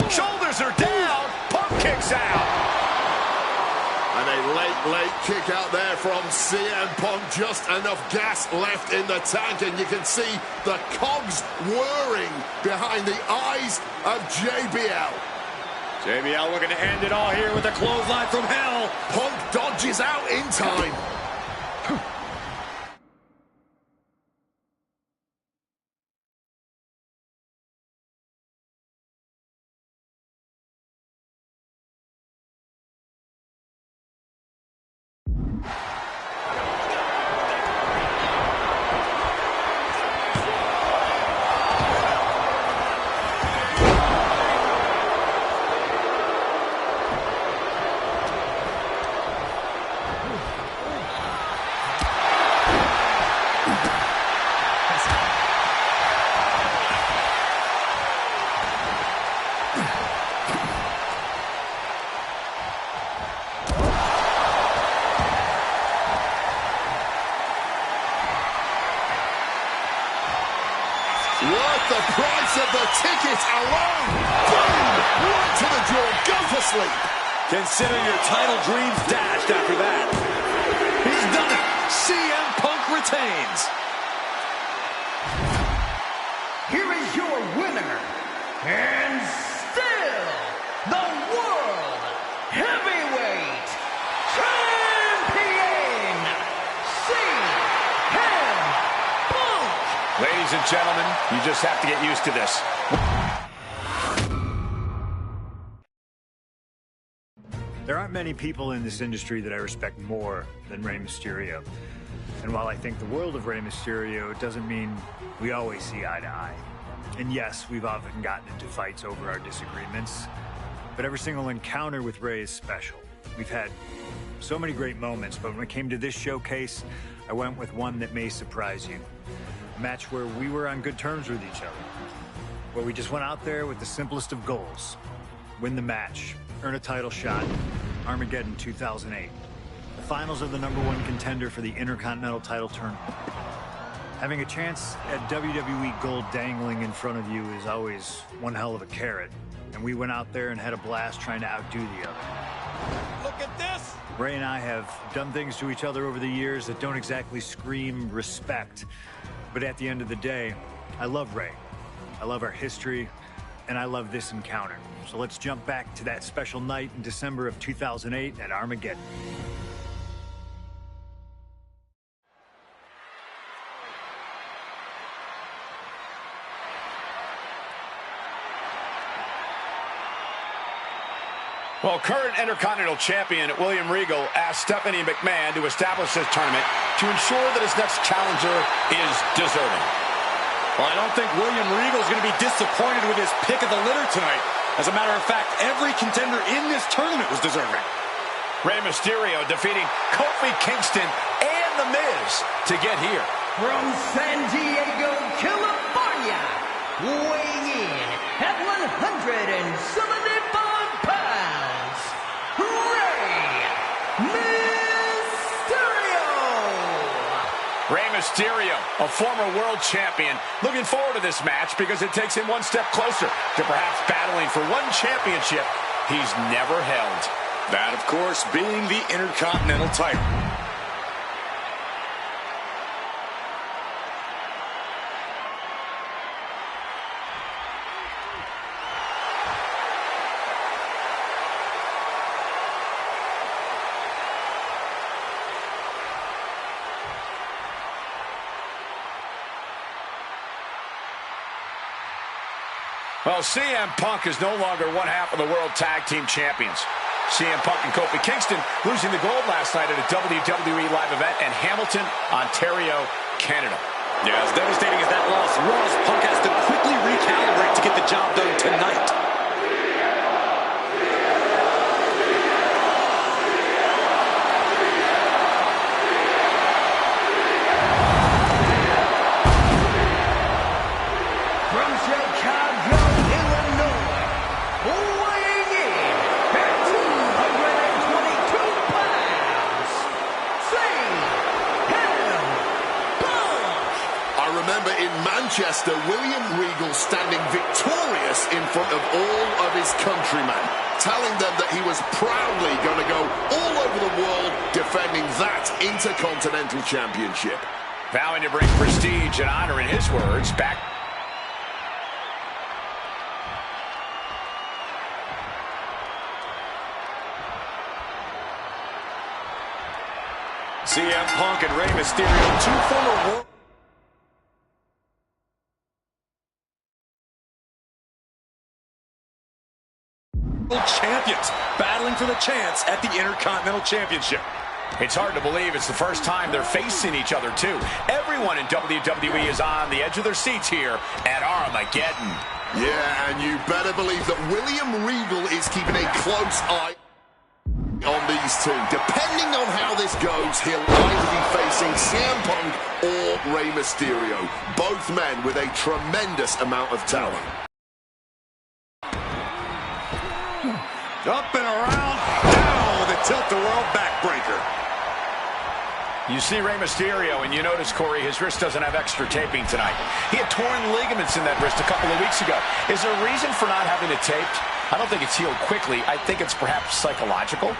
Shoulders are down, Punk kicks out. And a late kick out there from CM Punk. Just enough gas left in the tank, and you can see the cogs whirring behind the eyes of JBL. JBL looking to end it all here with a clothesline from hell. Punk dodges out in time. Worth the price of the ticket alone. Boom! Right to the jaw. Go for sleep. Consider your title dreams dashed after that. He's done it. CM Punk retains. Here is your winner, and still the World Heavyweight Champion, CM Punk. Ladies and gentlemen, you just have to get used to this. There aren't many people in this industry that I respect more than Rey Mysterio. And while I think the world of Rey Mysterio, it doesn't mean we always see eye to eye. And yes, we've often gotten into fights over our disagreements, but every single encounter with Rey is special. We've had so many great moments, but when it came to this showcase, I went with one that may surprise you. A match where we were on good terms with each other, where we just went out there with the simplest of goals. Win the match, earn a title shot, Armageddon 2008. The finals of the #1 contender for the Intercontinental title tournament. Having a chance at WWE gold dangling in front of you is always one hell of a carrot, and we went out there and had a blast trying to outdo the other. Look at this! Rey and I have done things to each other over the years that don't exactly scream respect, but at the end of the day, I love Rey. I love our history, and I love this encounter. So let's jump back to that special night in December of 2008 at Armageddon. Well, current Intercontinental Champion William Regal asked Stephanie McMahon to establish this tournament to ensure that his next challenger is deserving. Well, I don't think William Regal is going to be disappointed with his pick of the litter tonight. As a matter of fact, every contender in this tournament was deserving. Rey Mysterio defeating Kofi Kingston and The Miz to get here. From San Diego, California, weighing in at 175 pounds, Rey Mysterio. Rey Mysterio, a former world champion, looking forward to this match because it takes him one step closer to perhaps battling for one championship he's never held. That, of course, being the Intercontinental title. Well, CM Punk is no longer one half of the World Tag Team Champions. CM Punk and Kofi Kingston losing the gold last night at a WWE live event in Hamilton, Ontario, Canada. Yeah, as devastating as that loss was, Punk has to quickly recalibrate to get the job done tonight. From Chicago, Illinois, weighing in at 222 pounds, CM Punk. I remember in Manchester, William Regal standing victorious in front of all of his countrymen, telling them that he was proudly going to go all over the world defending that Intercontinental Championship. Vowing to bring prestige and honor, in his words, back. CM Punk and Rey Mysterio, two former world champions, battling for the chance at the Intercontinental Championship. It's hard to believe it's the first time they're facing each other, too. Everyone in WWE is on the edge of their seats here at Armageddon. Yeah, and you better believe that William Regal is keeping a close eye on these two. Depending on how this goes, he'll either be facing CM Punk or Rey Mysterio. Both men with a tremendous amount of talent. Up and around, down with a tilt-the-world backbreaker. You see Rey Mysterio, and you notice, Corey, his wrist doesn't have extra taping tonight. He had torn ligaments in that wrist a couple of weeks ago. Is there a reason for not having it taped? I don't think it's healed quickly. I think it's perhaps psychological.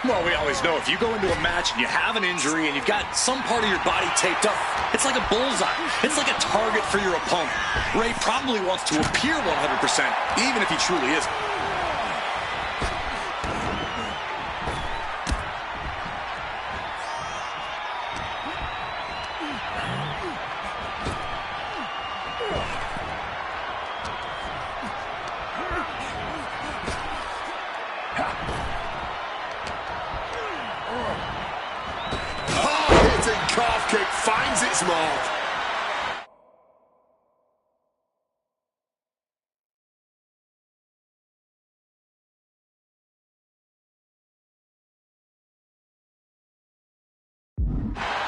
Well, we always know if you go into a match and you have an injury and you've got some part of your body taped up, it's like a bullseye. It's like a target for your opponent. Rey probably wants to appear 100%, even if he truly isn't. Hard-hitting calf kick finds its mark.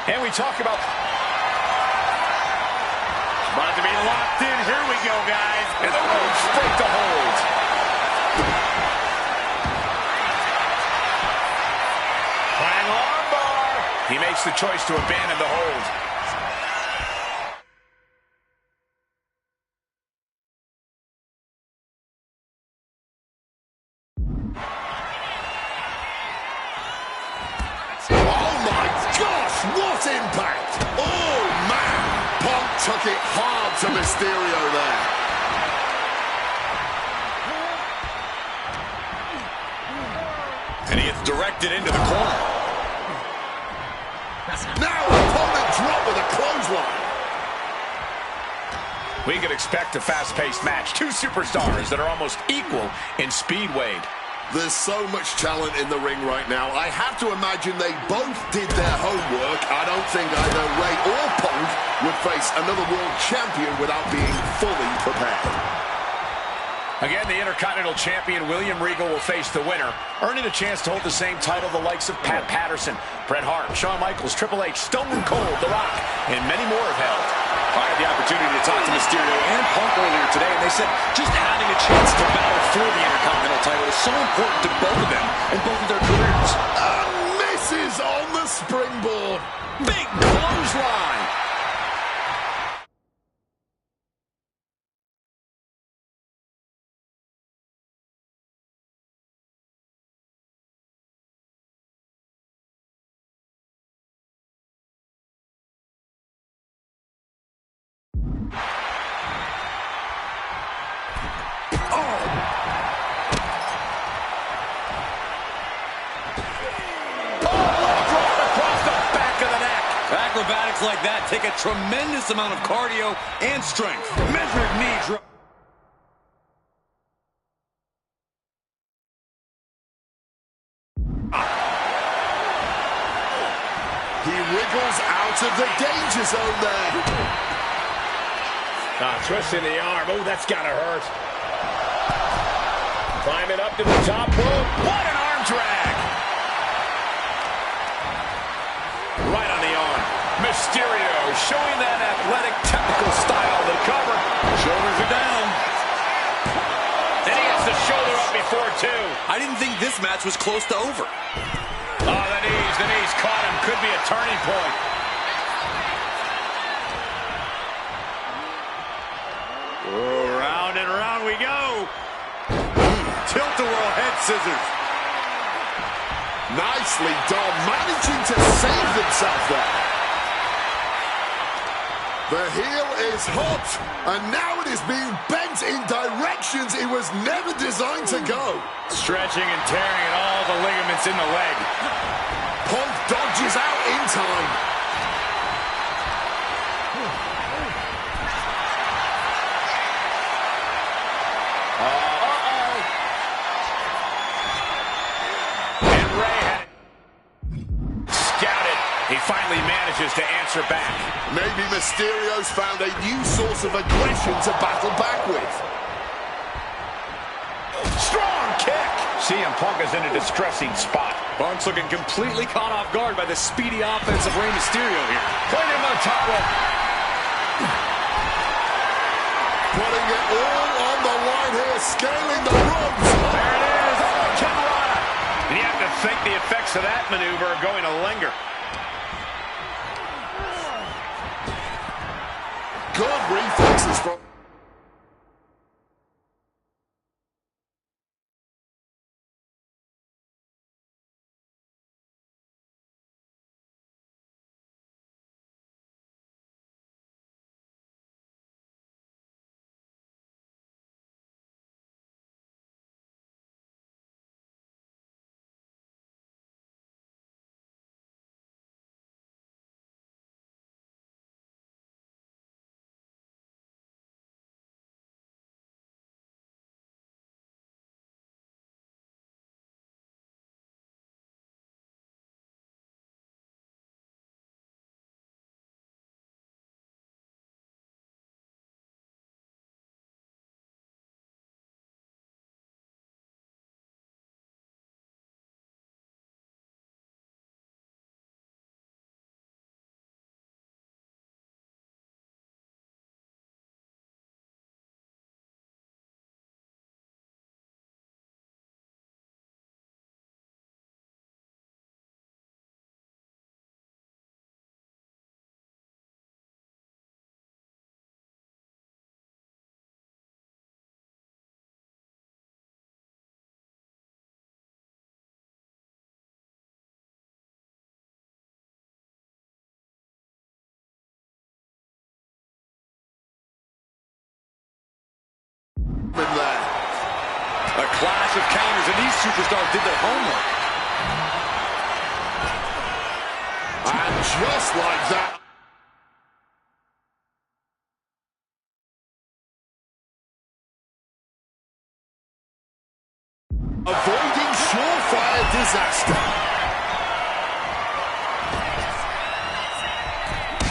And we talk about... About to be locked in. Here we go, guys. And the ropes break the hold. Flying armbar. He makes the choice to abandon the hold. Oh my gosh, what impact! Oh man, Punk took it hard to Mysterio there. And he gets directed into the corner. Now opponent dropped with a clothesline. We could expect a fast-paced match. Two superstars that are almost equal in speed, Wade. There's so much talent in the ring right now. I have to imagine they both did their homework. I don't think either Rey or Punk would face another world champion without being fully prepared. Again, the Intercontinental Champion William Regal will face the winner, earning a chance to hold the same title the likes of Pat Patterson, Bret Hart, Shawn Michaels, Triple H, Stone Cold, The Rock, and many more have held. I had the opportunity to talk to Mysterio and Punk earlier today, and they said just having a chance to battle for the Intercontinental title is so important to both of them and both of their careers. Misses on the springboard. Big clothesline. Acrobatics like that take a tremendous amount of cardio and strength. Measured knee drop. He wriggles out of the danger zone there. Twisting the arm. Oh, that's gotta hurt. Climbing up to the top rope. What an arm drag. Right on the arm. Mysterio showing that athletic, technical style to cover. Shoulders are down. Then he gets the shoulder up before two. I didn't think this match was close to over. Oh, the knees caught him. Could be a turning point. Oh, round and round we go. Tilt-a-whirl head scissors. Nicely done, managing to save himself there. The heel is hot, and now it is being bent in directions it was never designed to go. Stretching and tearing at all the ligaments in the leg. Punk dodges out in time. And Rey had it scouted. He finally manages to answer back. Maybe Mysterio's found a new source of aggression to battle back with. Strong kick. CM Punk is in a distressing spot. Punk's looking completely caught off guard by the speedy offense of Rey Mysterio here. Putting him on top rope. Putting it all on the line here, scaling the ropes. There it is. Oh, Ken Rana. And you have to think the effects of that maneuver are going to linger. good reflexes from... there. A clash of counters, and these superstars did their homework. And just like that... avoiding surefire disaster.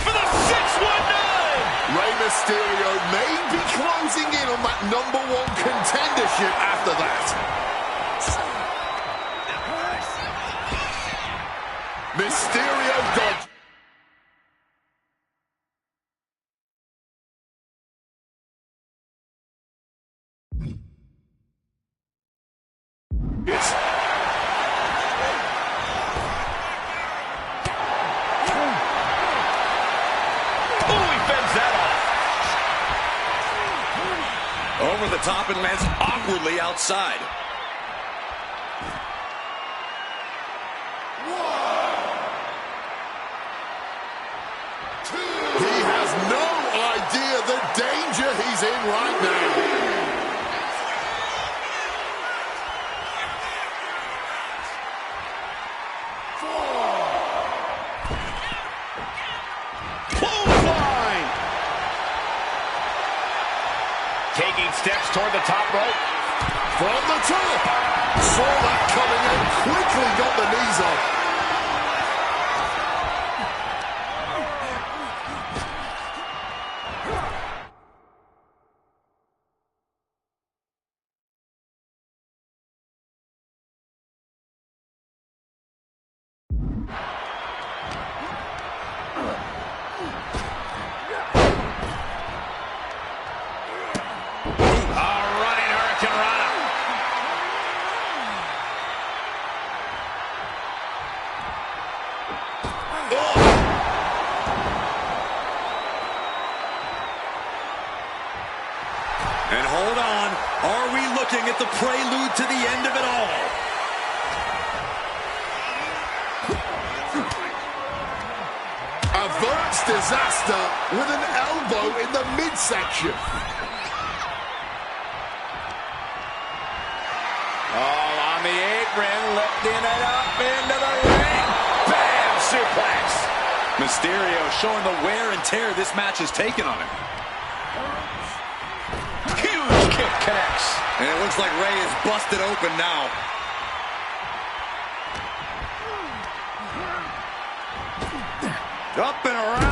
For the 619! Rey Mysterio may be closing in on that #1 contendership after that. Mysterio dodge. Yes. Over the top and lands awkwardly outside. He has no idea the danger he's in right now. Clothesline! Taking steps toward the top rope. From the top. Saw that coming and quickly got the knees on. And hold on, are we looking at the prelude to the end of it all? Averts disaster with an elbow in the midsection. All on the apron, lifting it up into the ring. Bam! Suplex. Mysterio showing the wear and tear this match has taken on him. Huge kick connects. And it looks like Rey is busted open now. Up and around.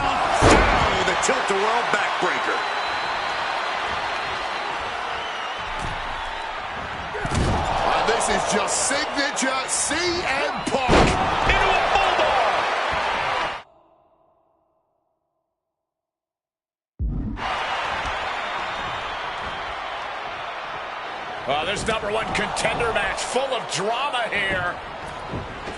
Down with a tilt-a-whirl backbreaker. And this is just signature CM Punk. Into a bulldog. This #1 contender match full of drama here.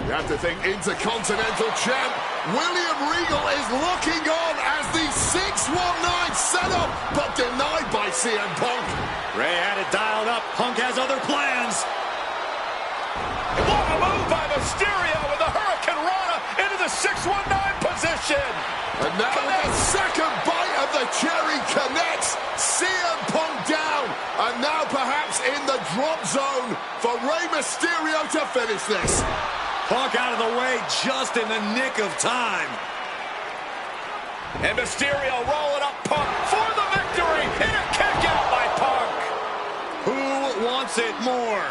You have to think Intercontinental Champ William Regal is looking on as the 619 setup, but denied by CM Punk. Ray had it dialed up. Punk has other plans. What a move by Mysterio with the Hurricane Rana into the 619 position. And now the second bite of the cherry connects. CM Punk down. And now perhaps in the drop zone for Rey Mysterio to finish this. Punk out of the way just in the nick of time. And Mysterio rolling up Punk for the victory. And a kick out by Punk. Who wants it more?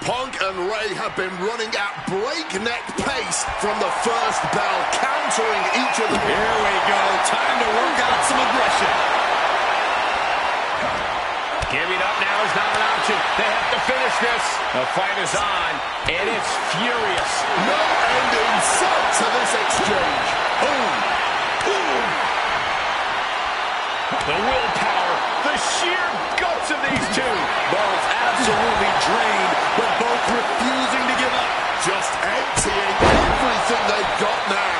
Punk and Ray have been running at breakneck pace from the first bell, countering each of them. Here we go. Time to work out some aggression. Giving up now is not an option. They have to finish this. The fight is on, and it's furious. No end in sight to this exchange. Boom. Boom. The willpower, the sheer guts of these two. Both absolutely drained, but both refusing to give up. Just emptying everything they've got now.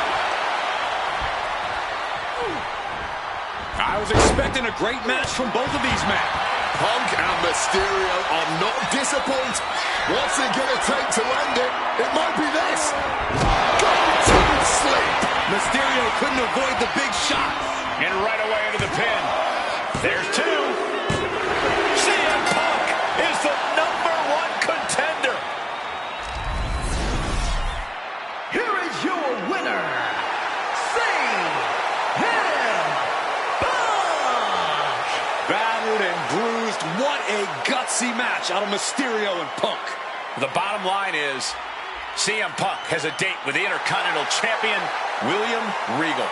I was expecting a great match from both of these men. Punk and Mysterio are not disappointed. What's it going to take to end it? It might be this. Go to sleep. Mysterio couldn't avoid the big shot. And right away into the pin. There's two. CM Punk is the #1 contender. Here is your winner, CM Punk! Battered and bruised. What a gutsy match out of Mysterio and Punk. The bottom line is CM Punk has a date with the Intercontinental Champion, William Regal.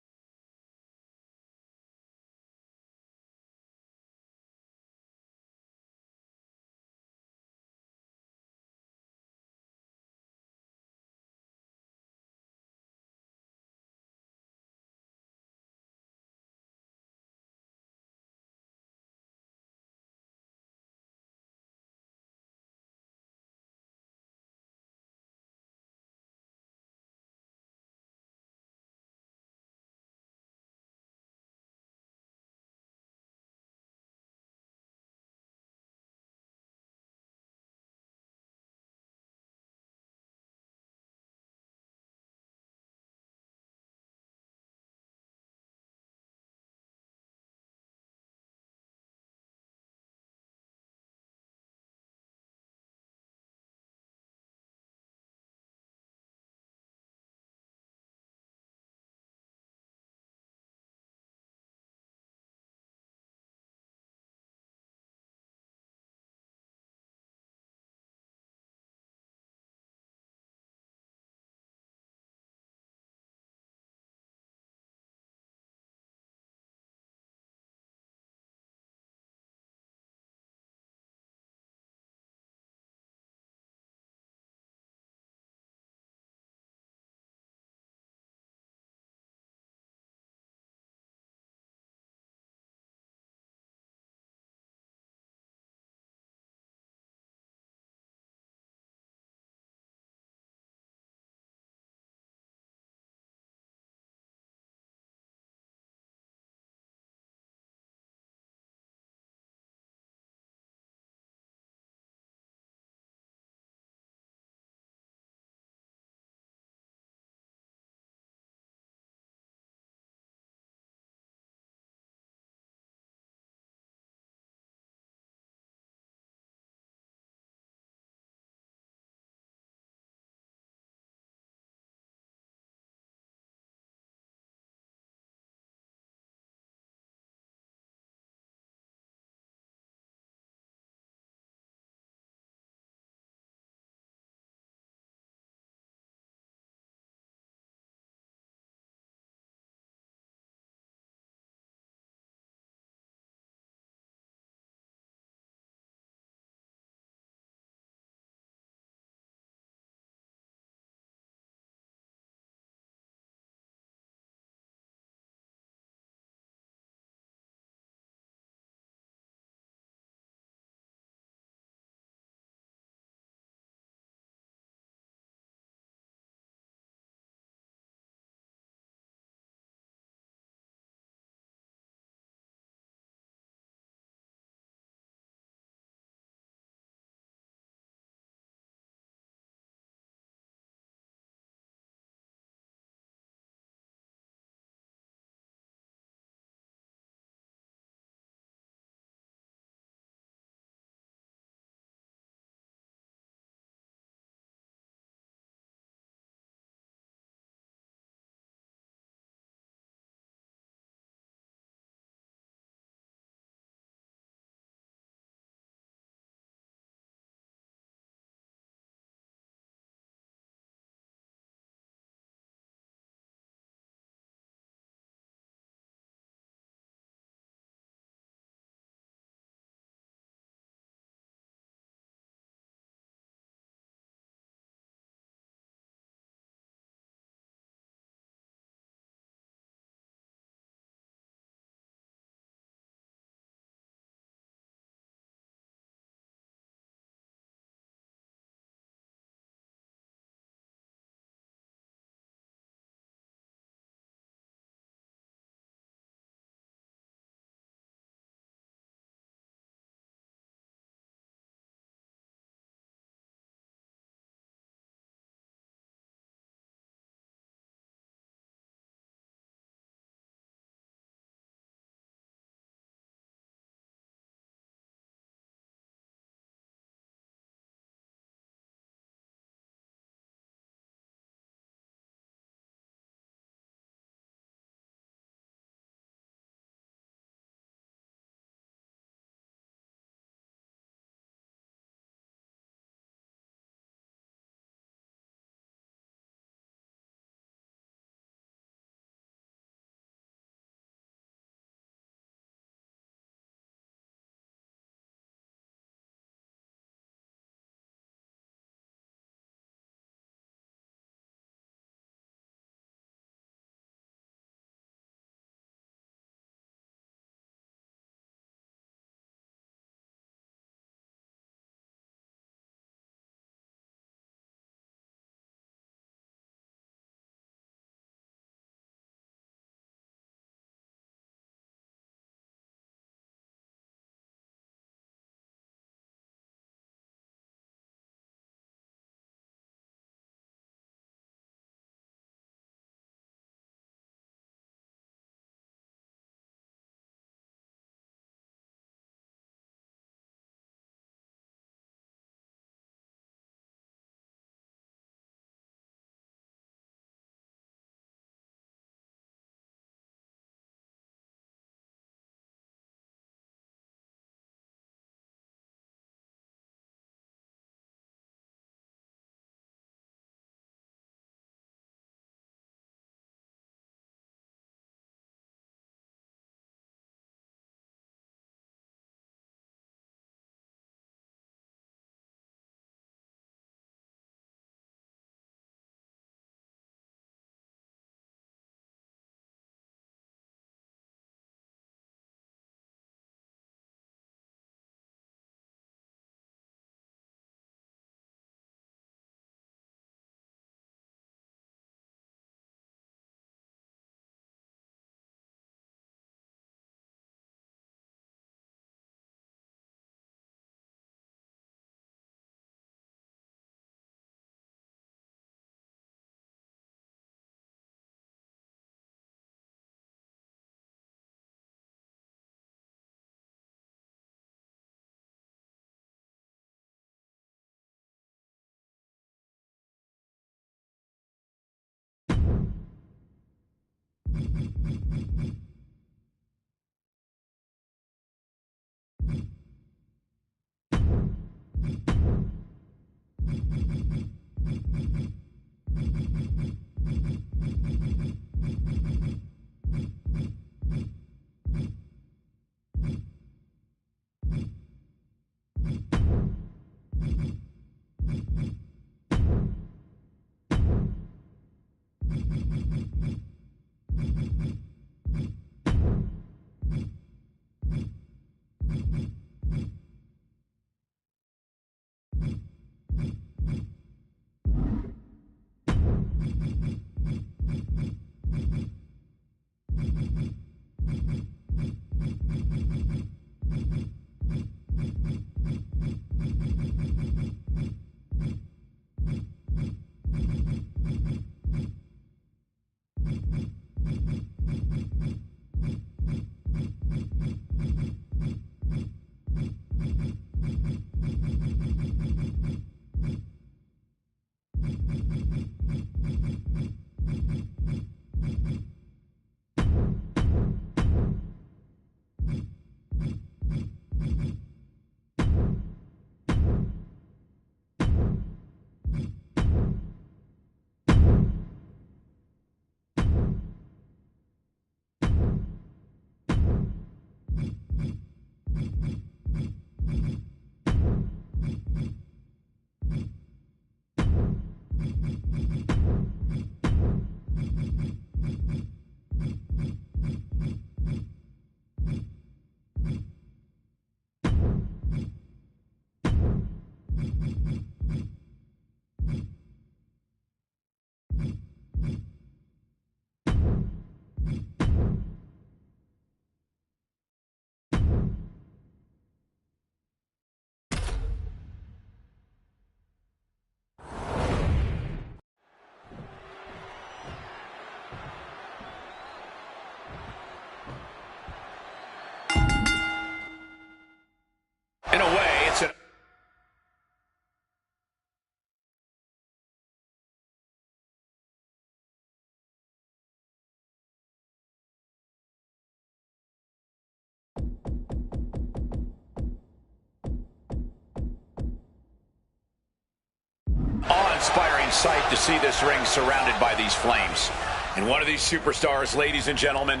sight to see this ring surrounded by these flames. And one of these superstars, ladies and gentlemen,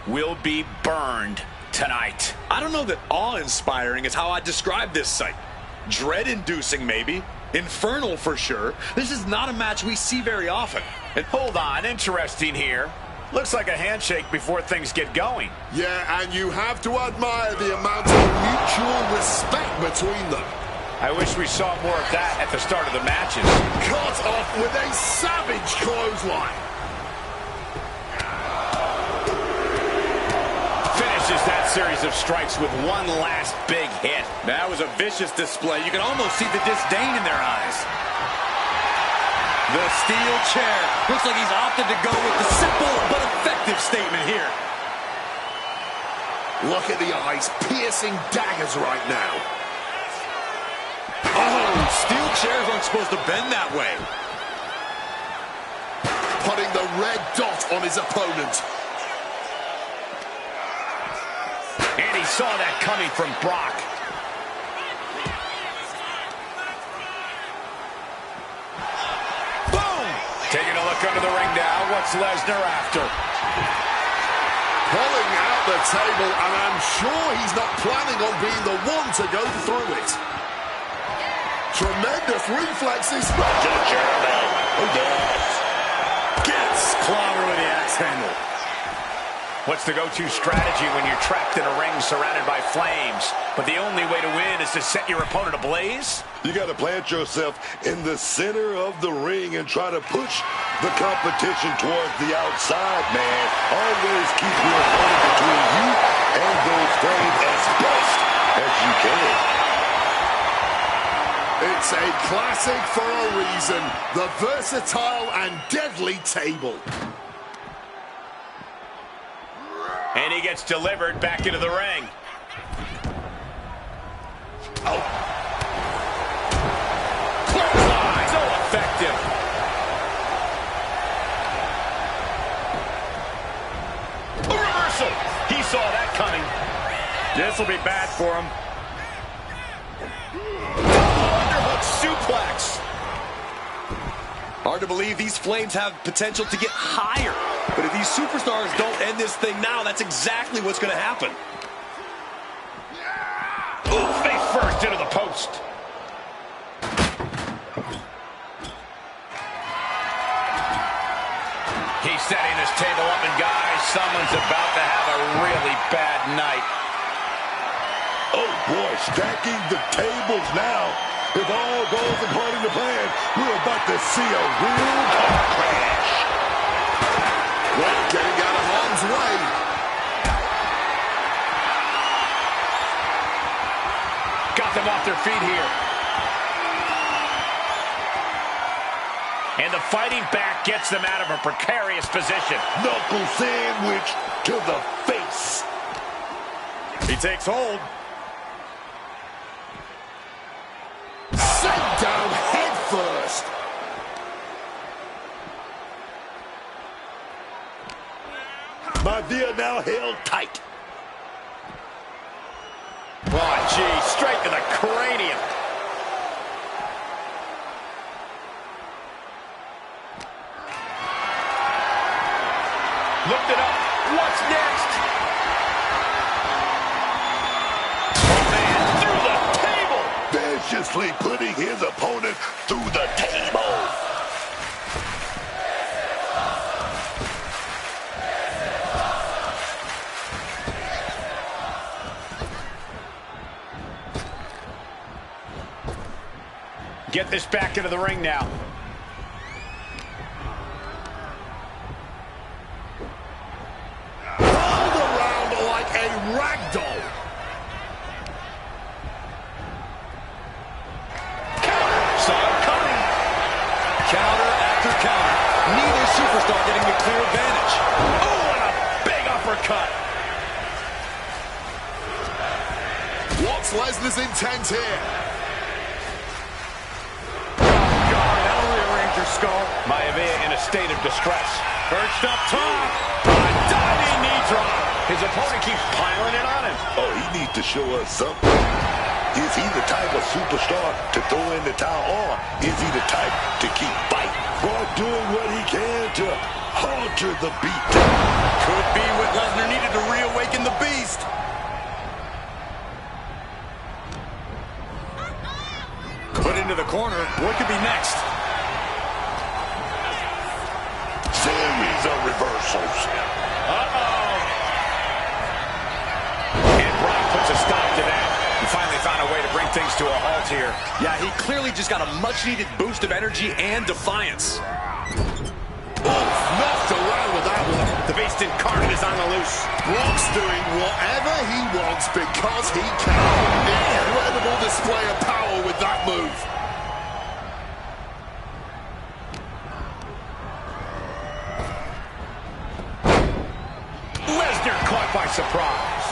will be burned tonight. I don't know that awe-inspiring is how I describe this sight. Dread-inducing, maybe. Infernal, for sure. This is not a match we see very often. And hold on, interesting here. Looks like a handshake before things get going. Yeah, and you have to admire the amount of mutual respect between them. I wish we saw more of that at the start of the matches. Cut off with a savage clothesline. Finishes that series of strikes with one last big hit. That was a vicious display. You can almost see the disdain in their eyes. The steel chair. Looks like he's opted to go with the simple but effective statement here. Look at the eyes, piercing daggers right now. Oh, Steel chairs aren't supposed to bend that way. Putting the red dot on his opponent. And he saw that coming from Brock. Boom! Taking a look under the ring now. What's Lesnar after? Pulling out the table, and I'm sure he's not planning on being the one to go through it. Tremendous reflexes. To the chair, Gets clobber with the axe handle. What's the go-to strategy when you're trapped in a ring surrounded by flames, but the only way to win is to set your opponent ablaze? You got to plant yourself in the center of the ring and try to push the competition towards the outside, man. Always keep your opponent between you and those flames as best as you can. It's a classic for a reason. The versatile and deadly table. And he gets delivered back into the ring. Oh. Clothesline. So effective. A reversal. He saw that coming. This will be bad for him. Underhook suplex. Hard to believe these flames have potential to get higher. But if these superstars don't end this thing now, that's exactly what's going to happen. Ooh, face first into the post. He's setting this table up, and guys, someone's about to have a really bad night. Oh, boy, stacking the tables now. If all goes according to plan, we're about to see a real car crash. Well, getting out of harm's way. Got them off their feet here. And the fighting back gets them out of a precarious position. Knuckle sandwich to the face. He takes hold. Sent down head first. My dear now held tight. Oh, gee, straight to the cranium. Looked it up. What's next? Oh, man, through the table. Viciously putting his opponent through the table. Get this back into the ring now. Rolled around like a rag doll. Saw it coming. Counter after counter. Neither superstar getting the clear advantage. Oh, and a big uppercut. What's Lesnar's intent here? That'll rearrange your skull. Maivia in a state of distress. Perched up top. A diving knee drop. His opponent keeps piling it on him. Oh, he needs to show us something. Is he the type of superstar to throw in the towel, or is he the type to keep fighting or doing what he can to alter the beat? Could be what Lesnar needed to reawaken the beast. Put into the corner. What could be next? Series of reversals. And Brock puts a stop to that. He finally found a way to bring things to a halt here. Yeah, he clearly just got a much-needed boost of energy and defiance. Knocked around with that one. The Beast Incarnate is on the loose. Brock's doing whatever he wants because he can. Incredible display of power with that move. Lesnar caught by surprise.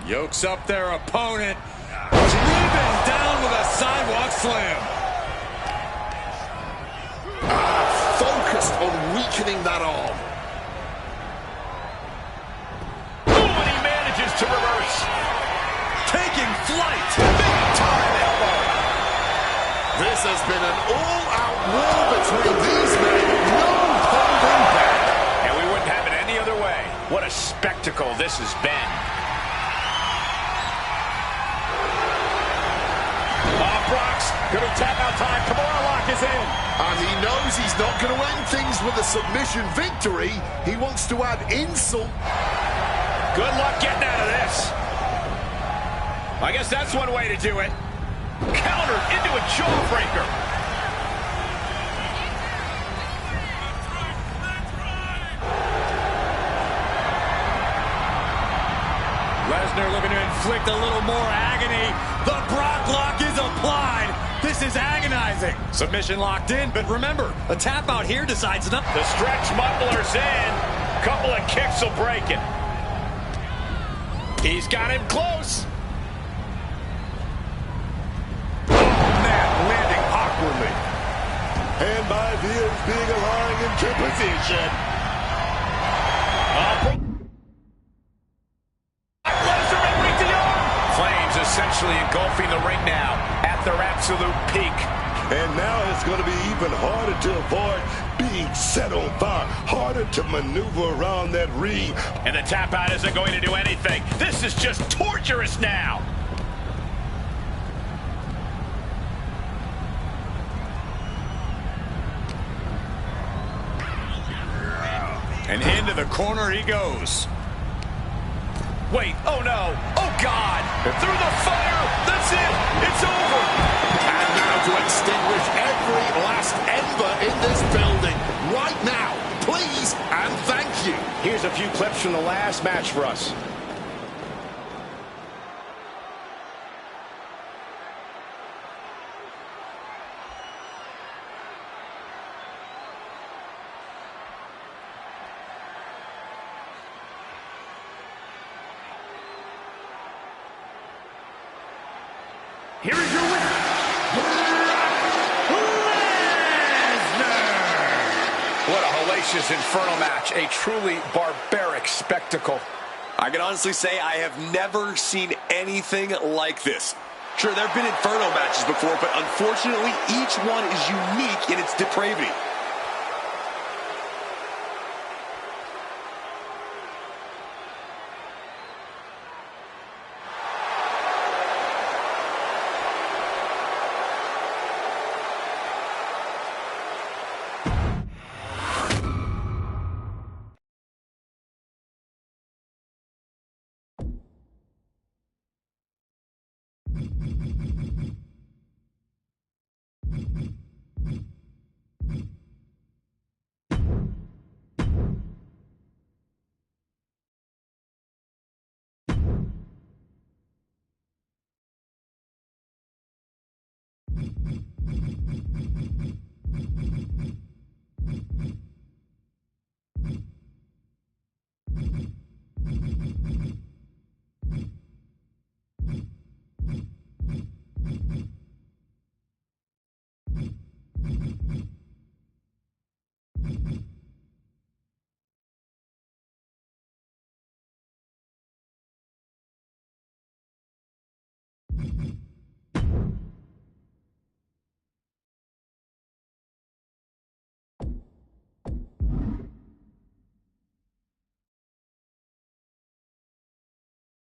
Yokes up their opponent. Driven down with a sidewalk slam. Focused on weakening that arm. Oh, and he manages to reverse. Taking flight. Big time elbow. This has been an all-out war between these men. No holding back. And we wouldn't have it any other way. What a spectacle this has been. Brock's gonna tap out time. Kimura lock is in. And he knows he's not going to end things with a submission victory. He wants to add insult. Good luck getting out of this. I guess that's one way to do it. Countered into a jawbreaker. Lesnar looking to inflict a little more agony. The Brock lock is applied. This is agonizing. Submission locked in, but remember, a tap out here decides nothing. The stretch mumbler's in. Couple of kicks will break it. He's got him close. Oh, man, landing awkwardly. And by Vians being aligned into position. Flames essentially engulfing the ring now at their absolute peak. And now it's going to be even harder to avoid being set on fire. Harder to maneuver around that ring. And the tap out isn't going to do anything. This is just torturous now. And into the corner he goes. Wait, oh no, oh God, through the fire, that's it, it's over. And now to extinguish every last ember in this building. Right now, please and thank you. Here's a few clips from the last match for us. Here is your winner, Brock Lesnar. What a hellacious Inferno match. A truly barbaric spectacle. I can honestly say I have never seen anything like this. Sure, there have been Inferno matches before, but unfortunately, each one is unique in its depravity.